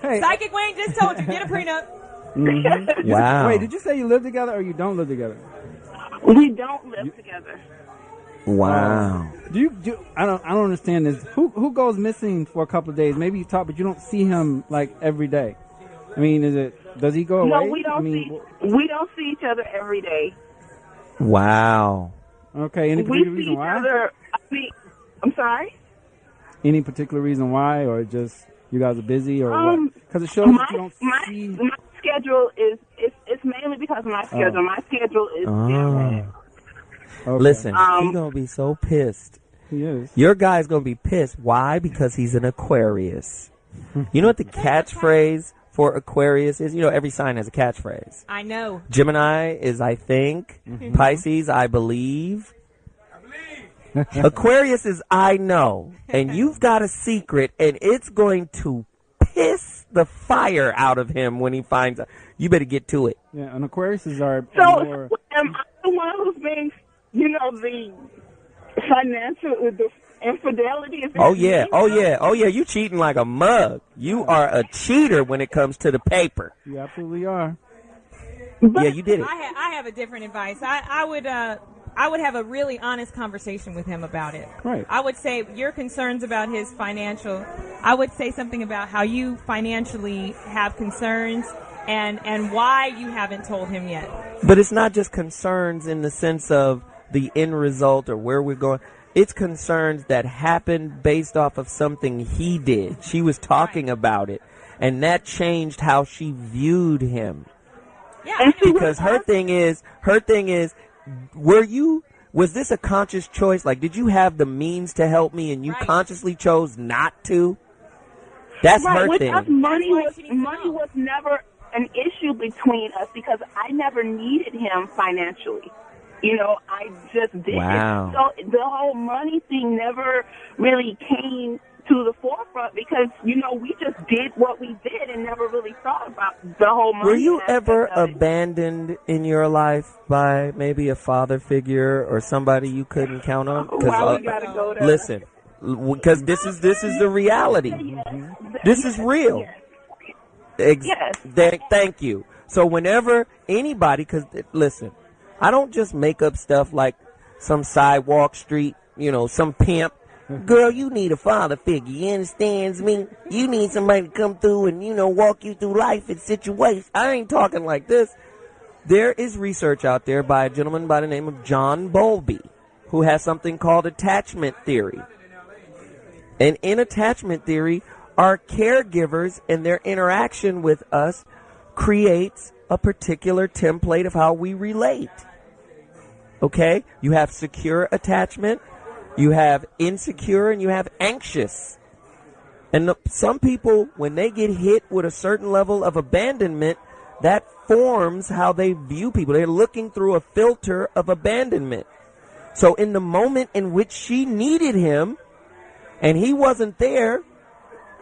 Hey. Psychic Wayne just told you, get a prenup.
Mm-hmm.
Wow.
Wait, did you say you live together or you don't live together?
We don't live together.
Wow.
I don't understand this. Who goes missing for a couple of days? Maybe you talk, but you don't see him like every day. I mean, does he go away?
No, we don't see each other every day.
Wow.
Okay. Any particular reason why?
I'm sorry?
Any particular reason why, or just you guys are busy, or what? Because it shows that you don't see.
My schedule is it's mainly because of my schedule. My schedule is different.
Okay.
Listen, he's gonna be so pissed.
He is.
Your guy's gonna be pissed. Why? Because he's an Aquarius. You know what the catchphrase for Aquarius is? You know, every sign has a catchphrase.
I know.
Gemini is I think. Pisces, I believe. Aquarius is I know. And you've got a secret, and it's going to piss the fire out of him when he finds out. You better get to it.
Yeah, and Aquariuses are more...
am I the one who's being, the financial, the infidelity?
Oh yeah. You cheating like a mug. You are a cheater when it comes to the paper.
You absolutely are.
Yeah, you did it.
I have a different advice. I would have a really honest conversation with him about it.
Right.
I would say your concerns about his financial. I would say something about how you financially have concerns and why you haven't told him yet.
But it's not just concerns in the sense of the end result or where we're going. It's concerns that happened based off of something he did. She was talking about it, and that changed how she viewed him.
Yeah,
because her thing is, was this a conscious choice? Like, did you have the means to help me and you consciously chose not to? That's her thing.
Money was never an issue between us because I never needed him financially. I just did
Wow.
it. So the whole money thing never really came to the forefront because, we just did what we did and never really thought about the whole money.
Were you ever abandoned in your life by maybe a father figure or somebody you couldn't count on?
Why we gotta go there?
Listen, because this is the reality. This is real.
Yes.
Thank you. So whenever anybody, because listen, I don't just make up stuff like some sidewalk street, some pimp. Girl, you need a father figure. You understands me? You need somebody to come through and, walk you through life and situations. I ain't talking like this. There is research out there by a gentleman by the name of John Bowlby, who has something called attachment theory. And in attachment theory, our caregivers and their interaction with us creates a particular template of how we relate. Okay? You have secure attachment, you have insecure, and you have anxious. And some people, when they get hit with a certain level of abandonment, that forms how they view people. They're looking through a filter of abandonment. So in the moment in which she needed him, and he wasn't there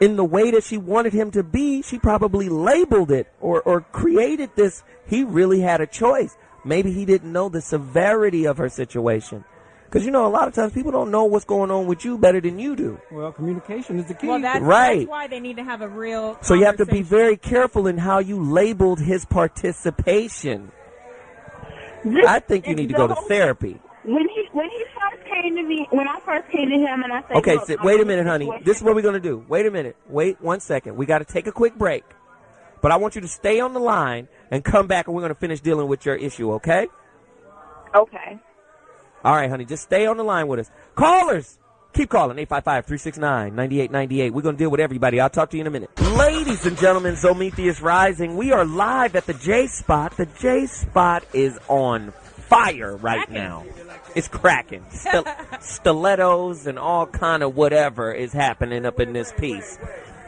in the way that she wanted him to be, she probably labeled it or created this. He really had a choice. Maybe he didn't know the severity of her situation. Because, a lot of times people don't know what's going on with you better than you do.
Well, communication is the key.
Well, that's why they need to have a real
So you have to be very careful in how you labeled his participation. I think you need to go to therapy.
When he first came to me, when I first came to him and I said,
okay, wait a minute, honey. This is what we're going to do. Wait a minute. Wait 1 second. We got to take a quick break. But I want you to stay on the line and come back, and we're going to finish dealing with your issue, okay?
Okay.
All right, honey. Just stay on the line with us. Callers, keep calling. 855-369-9898. We're going to deal with everybody. I'll talk to you in a minute. Ladies and gentlemen, Zometheus Rising. We are live at the J-Spot. The J-Spot is on fire right now. It's cracking. Stilettos and all kind of whatever is happening up in this piece.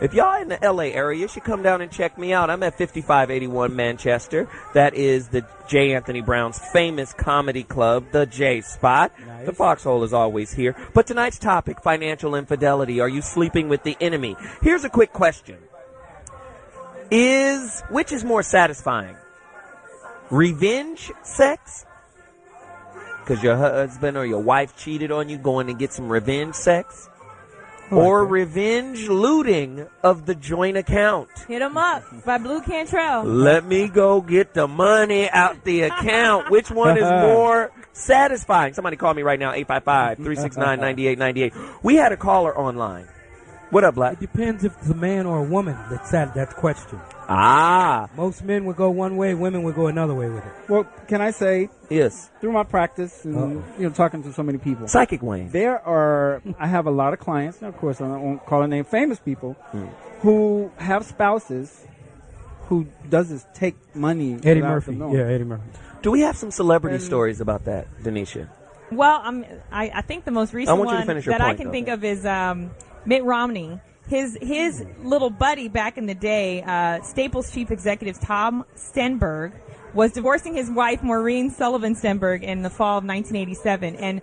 If y'all in the LA area, you should come down and check me out. I'm at 5581 Manchester. That is the J. Anthony Brown's famous comedy club, the J-Spot. Nice. The Foxxhole is always here. But tonight's topic, financial infidelity. Are you sleeping with the enemy? Here's a quick question. Which is more satisfying? Revenge sex? Because your husband or your wife cheated on you, going to get some revenge sex? or revenge looting of the joint account.
Hit 'em up by Blue Cantrell.
Let me go get the money out the account. Which one is more satisfying? Somebody call me right now, 855-369-9898. We had a caller online. What up, Black?
It depends if it's a man or a woman that's question.
Most
men would go one way, women would go another way with it.
Well, can I say,
yes,
through my practice and talking to so many people,
Psychic Wayne,
I have a lot of clients, and of course I won't call their name, famous people who have spouses who does this take money.
Eddie Murphy.
Do we have some celebrity stories about that, Danisha?
Well, I think the most recent one that I can think of is Mitt Romney. His little buddy back in the day, Staples chief executive Tom Stenberg, was divorcing his wife Maureen Sullivan Stenberg in the fall of 1987, and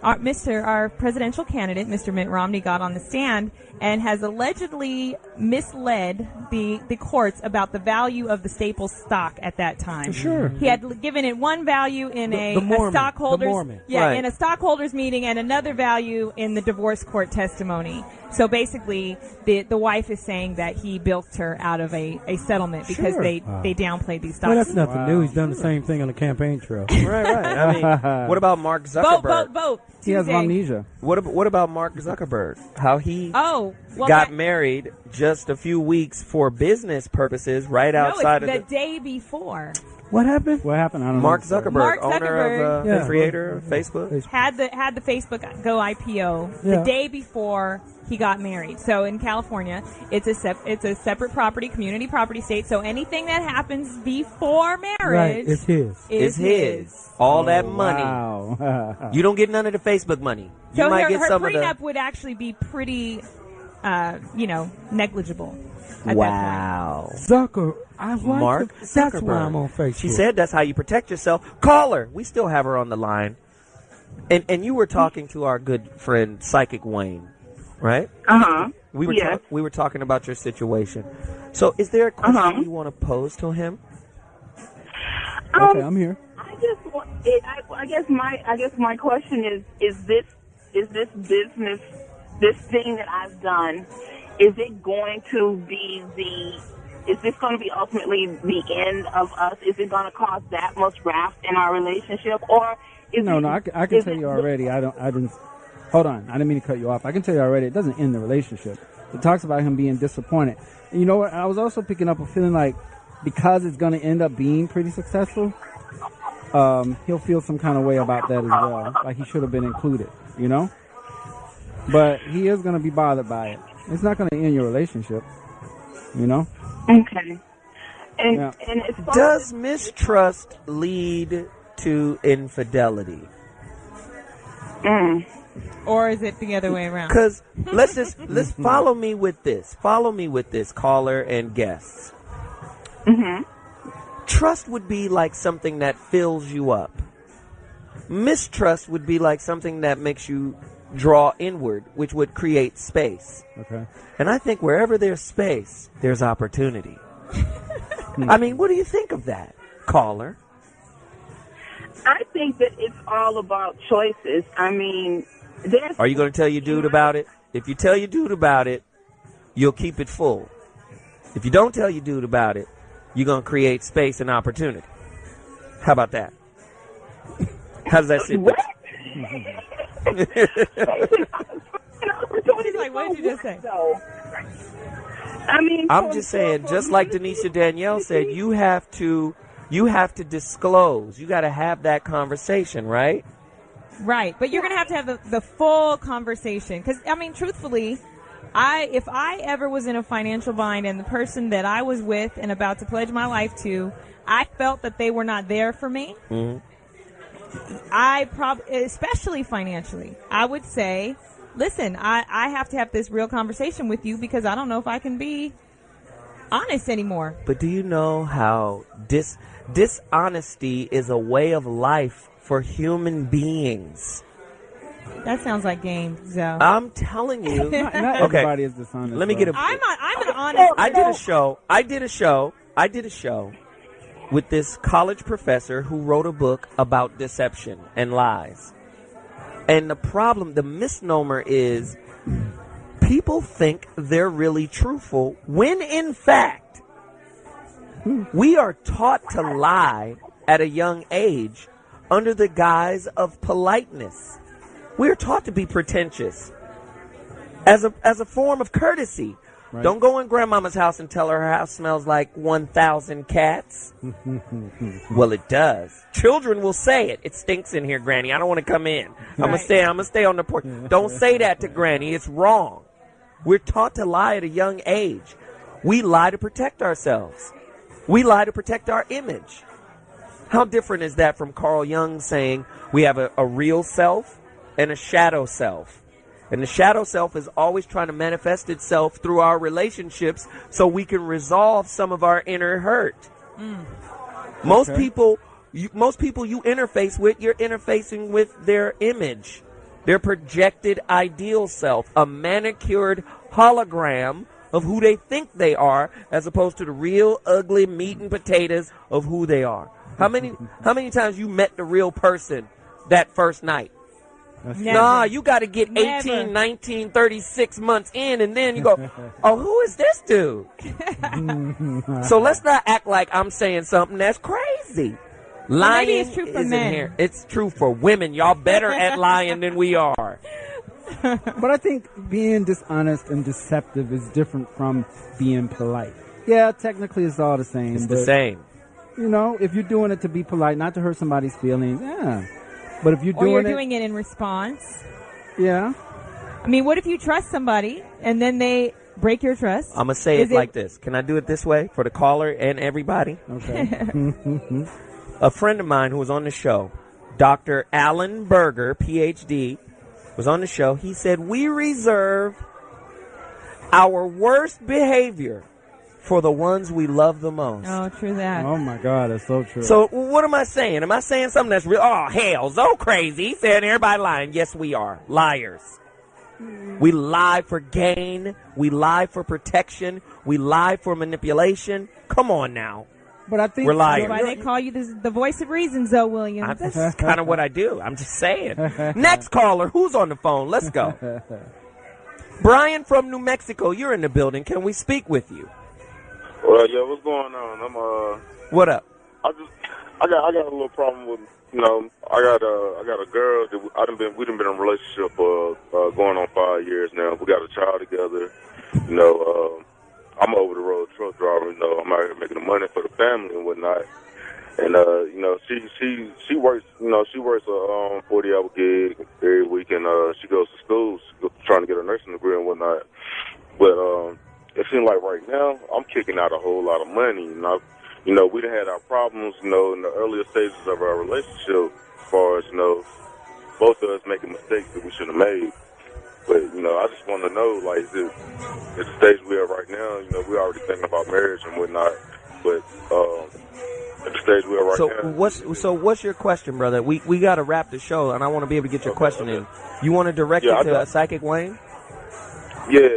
our presidential candidate, Mr. Mitt Romney, got on the stand and has allegedly misled the courts about the value of the Staples stock at that time.
Sure.
He had given it one value in a stockholders in a stockholders meeting and another value in the divorce court testimony. So basically, the wife is saying that he bilked her out of a settlement because they downplayed these stocks.
Well, that's nothing new. He's done the same thing on the campaign trail.
Right. I mean, what about Mark Zuckerberg?
Vote.
He has amnesia.
What about Mark Zuckerberg? How he got married just a few weeks for business purposes right outside of
the day before.
What happened?
I don't know.
Mark Zuckerberg, owner of the creator of Facebook,
had the Facebook Go IPO the day before he got married. So in California, it's a separate property, community property state. So anything that happens before marriage
is his.
All that money.
Wow.
You don't get none of the Facebook money. You
so
might get
her
some
prenup
of the.
would actually be pretty, negligible.
Wow.
I like
Mark
That's
Zuckerberg.
why I'm on Facebook.
She said that's how you protect yourself. Call her. We still have her on the line. And you were talking to our good friend Psychic Wayne, right? We were talking about your situation. So is there a question you want to pose to him?
Okay, I'm here.
I guess my question is this business, this thing that I've done, is it going to be is this going to be ultimately the end of us? Is it going to cause that much raft in our relationship, or is
I can tell you already. I didn't. Hold on, I didn't mean to cut you off. I can tell you already. It doesn't end the relationship. It talks about him being disappointed. And you know what? I was also picking up a feeling like because it's going to end up being pretty successful, he'll feel some kind of way about that as well. Like he should have been included, But he is going to be bothered by it. It's not going to end your relationship,
Okay. And
does mistrust lead to infidelity?
Or is it the other way around?
Because let's follow me with this. Follow me with this, caller and guests. Trust would be like something that fills you up. Mistrust would be like something that makes you draw inward, which would create space.
Okay.
And I think wherever there's space, there's opportunity. I mean, what do you think of that, caller?
I think that it's all about choices. I mean,
Are you going to tell your dude about it? If you tell your dude about it, you'll keep it full. If you don't tell your dude about it, you're going to create space and opportunity. How about that? How does that sit with
She's like, what did you just say?
I mean,
I'm just saying, just like Danisha Danielle said, you have to disclose. You got to have that conversation, right?
Right, but you're going to have the full conversation. Because, I mean, truthfully, if I ever was in a financial bind and the person that I was with and about to pledge my life to, I felt that they were not there for me, especially financially, I would say, listen, I have to have this real conversation with you because I don't know if I can be honest anymore.
But do you know how dishonesty is a way of life for human beings?
That sounds like game, Zoe.
I'm telling you.
Not everybody is dishonest.
Let me get
I'm an honest.
I did a show with this college professor who wrote a book about deception and lies. And the misnomer is people think they're really truthful when, in fact, we are taught to lie at a young age under the guise of politeness. We are taught to be pretentious as a form of courtesy. Right. Don't go in grandmama's house and tell her house smells like 1,000 cats. Well, it does. Children will say it. It stinks in here, Granny. I don't want to come in. I'm gonna stay on the porch. Don't say that to Granny. It's wrong. We're taught to lie at a young age. We lie to protect ourselves. We lie to protect our image. How different is that from Carl Jung saying we have a real self and a shadow self? And the shadow self is always trying to manifest itself through our relationships so we can resolve some of our inner hurt. Most people you interface with, you're interfacing with their image, their projected ideal self, a manicured hologram of who they think they are, as opposed to the real ugly meat and potatoes of who they are. How many times you met the real person that first night? Nah, you got to get 18, 19, 36 months in, and then you go, oh, who is this dude? So let's not act like I'm saying something that's crazy. Lying
maybe it's true for men.
Here. It's true for women. Y'all better at lying than we are.
But I think being dishonest and deceptive is different from being polite. Yeah, technically it's all the same.
It's the same.
You know, if you're doing it to be polite, not to hurt somebody's feelings, yeah. But if you're
doing it in response.
Yeah.
I mean, what if you trust somebody and then they break your trust?
I'm going to say it like this. Can I do it this way for the caller and everybody?
Okay.
A friend of mine who was on the show, Dr. Alan Berger, Ph.D., was on the show. He said, we reserve our worst behavior for the ones we love the most.
Oh, true that.
Oh, my God, that's so true.
So what am I saying? Am I saying something that's real? Oh, hell, so crazy. He said everybody lying. Yes, we are. Liars. We lie for gain. We lie for protection. We lie for manipulation. Come on now.
But I think
we're liars.
That's why they call you the voice of reason, ZoWilliams.
That's kind of what I do. I'm just saying. Next caller, who's on the phone? Let's go. Brian from New Mexico, you're in the building. Can we speak with you?
Well, yeah, what's going on?
What up?
I got a little problem with, I got a girl that we done been in a relationship going on 5 years now. We got a child together. I'm over the road truck driver. I'm out here making the money for the family and whatnot. And she works. She works a 40-hour gig every week, and she goes to school. She's trying to get her nursing degree and whatnot. But it seems like right now I'm kicking out a whole lot of money. We done had our problems, in the earlier stages of our relationship, as far as, both of us making mistakes that we should have made. But, I just want to know, like, at the stage we are right now, we're already thinking about marriage and whatnot. But at the stage we are right now.
What's your question, brother? We got to wrap the show, and I want to be able to get your question in. You want to direct it to Psychic Wayne?
Yeah.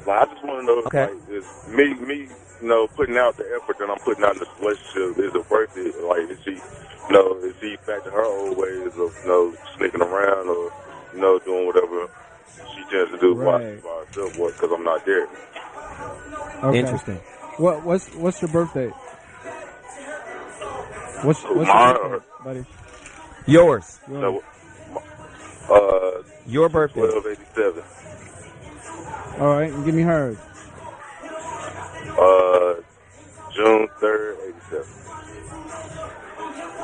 Like, I just want to know, like, is me, putting out the effort that I'm putting out in this relationship, is it worth it? Like, is she back to her old ways of, sneaking around or, doing whatever she tends to do by herself, because I'm not there.
Okay.
Interesting.
What's your birthday? What's your birthday, buddy?
Yours.
Your
birthday.
12/87.
All right, and give me hers.
June 3rd, 87.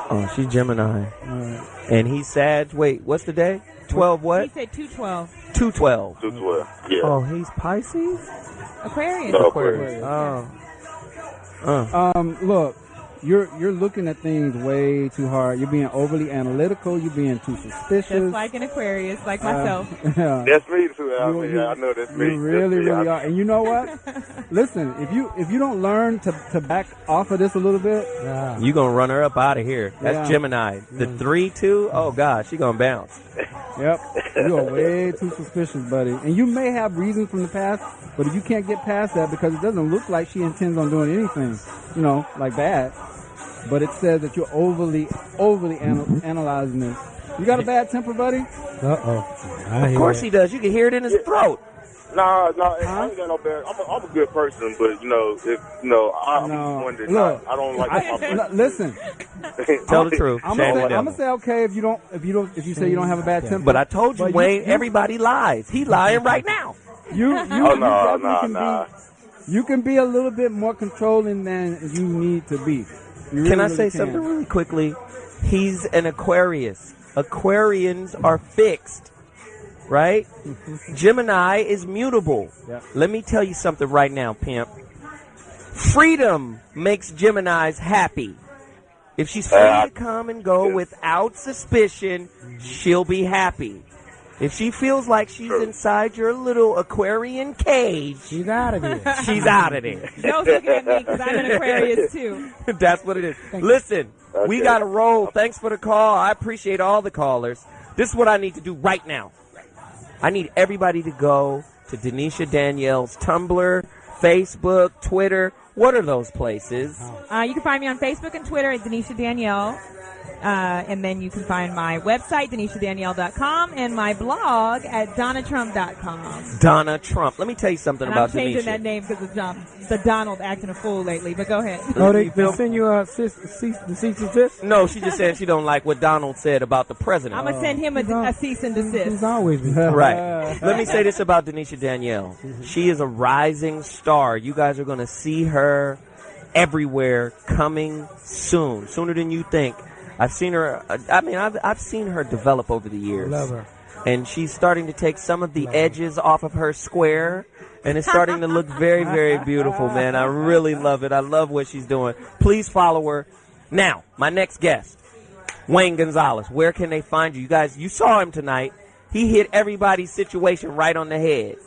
Oh, she's Gemini.
Right.
And he's Sag. Wait, what's the day? 12 what?
He said 2/12.
2/12.
2/12, yeah.
Oh, he's Pisces?
Aquarius.
No,
Aquarius. Oh.
Look, you're looking at things way too hard. You're being overly analytical. You're being too suspicious.
Just like an Aquarius, like myself.
Yeah.
That's me too. I know that's me.
You really are. And you know what? Listen, if you don't learn to back off of this a little bit,
you gonna run her up out of here. That's
Yeah.
Gemini. The 3-2. Oh God, she gonna bounce.
Yep. You are way too suspicious, buddy. And you may have reasons from the past, but if you can't get past that, because it doesn't look like she intends on doing anything, like bad. But it says that you're overly analyzing this. You got a bad temper, buddy?
Uh-oh.
Of course he does. You can hear it in his throat.
I ain't got no bad. I'm a good person, but I'm one that I don't like.
Listen,
tell the truth.
I'm gonna say okay if you say you don't have a bad temper.
But I told you, Wayne. Everybody lies. He lying right now.
You can be a little bit more controlling than you need to be.
Can I say something really quickly? He's an Aquarius. Aquarians are fixed, right? Gemini is mutable.
Yep.
Let me tell you something right now, pimp. Freedom makes Geminis happy. If she's free to come and go without suspicion, she'll be happy. If she feels like she's inside your little Aquarian cage,
she's out of there.
She's out of there.
Don't look at me because I'm an Aquarius too.
That's what it is. Listen, we got to roll. Thanks for the call. I appreciate all the callers. This is what I need to do right now. I need everybody to go to Danisha Danielle's Tumblr, Facebook, Twitter. What are those places?
You can find me on Facebook and Twitter at Danisha Danielle. And then you can find my website, DanishaDanielle.com, and my blog at DonnaTrump.com.
Donna Trump. Let me tell you something about Danisha.
I'm changing that name because of the Donald acting a fool lately, but go ahead.
Oh, they send you a cease and desist?
No, she just said she don't like what Donald said about the president.
I'm going to send him a cease and desist.
He's always been
right. Let me say this about Danisha Danielle. She is a rising star. You guys are going to see her everywhere coming soon, sooner than you think. I've seen her. I've seen her develop over the years.
Love her.
And she's starting to take some of the edges off of her square, and it's starting to look very, very beautiful, man. I really love it. I love what she's doing. Please follow her. Now, my next guest, Wayne Gonzalez. Where can they find you? You guys, you saw him tonight. He hit everybody's situation right on the head.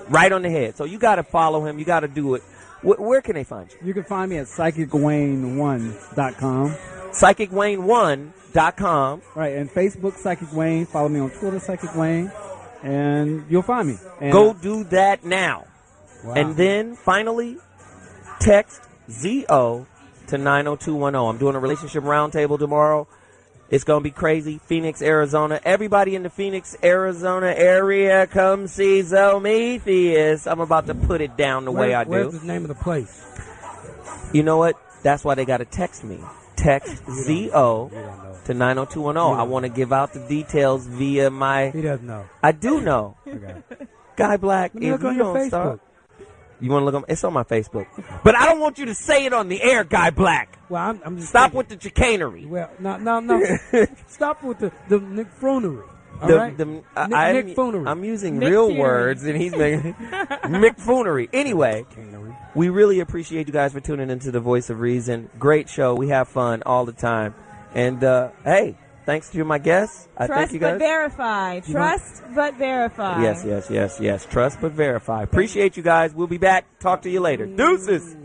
Right on the head. So you got to follow him. You got to do it. Where can they find you?
You can find me at PsychicWayne1.com.
PsychicWayne1.com.
Right, and Facebook, Psychic Wayne. Follow me on Twitter, Psychic Wayne, and you'll find me. And
go do that now.
Wow.
And then, finally, text ZO to 90210. I'm doing a relationship roundtable tomorrow. It's going to be crazy. Phoenix, Arizona. Everybody in the Phoenix, Arizona area, come see Zometheus. I'm about to put it down the way I do.
Where's the name of the place?
You know what? That's why they got to text me. Text ZO to 90210. I want to give out the details via my...
He doesn't know.
I do know.
Okay.
Guy Black, if you don't start... You want to look on... It's on my Facebook. But I don't want you to say it on the air, Guy Black.
Well, I'm just...
Stop with the chicanery.
Well, no. Stop with the Nick Fronery. All right? Nick Foonery.
I'm using real words, and he's making Mick Foonery. Anyway, we really appreciate you guys for tuning into The Voice of Reason. Great show. We have fun all the time. And, hey, thanks to my guests. I thank you guys.
But verify. Trust but verify.
Yes. Trust but verify. Appreciate you guys. We'll be back. Talk to you later. Deuces.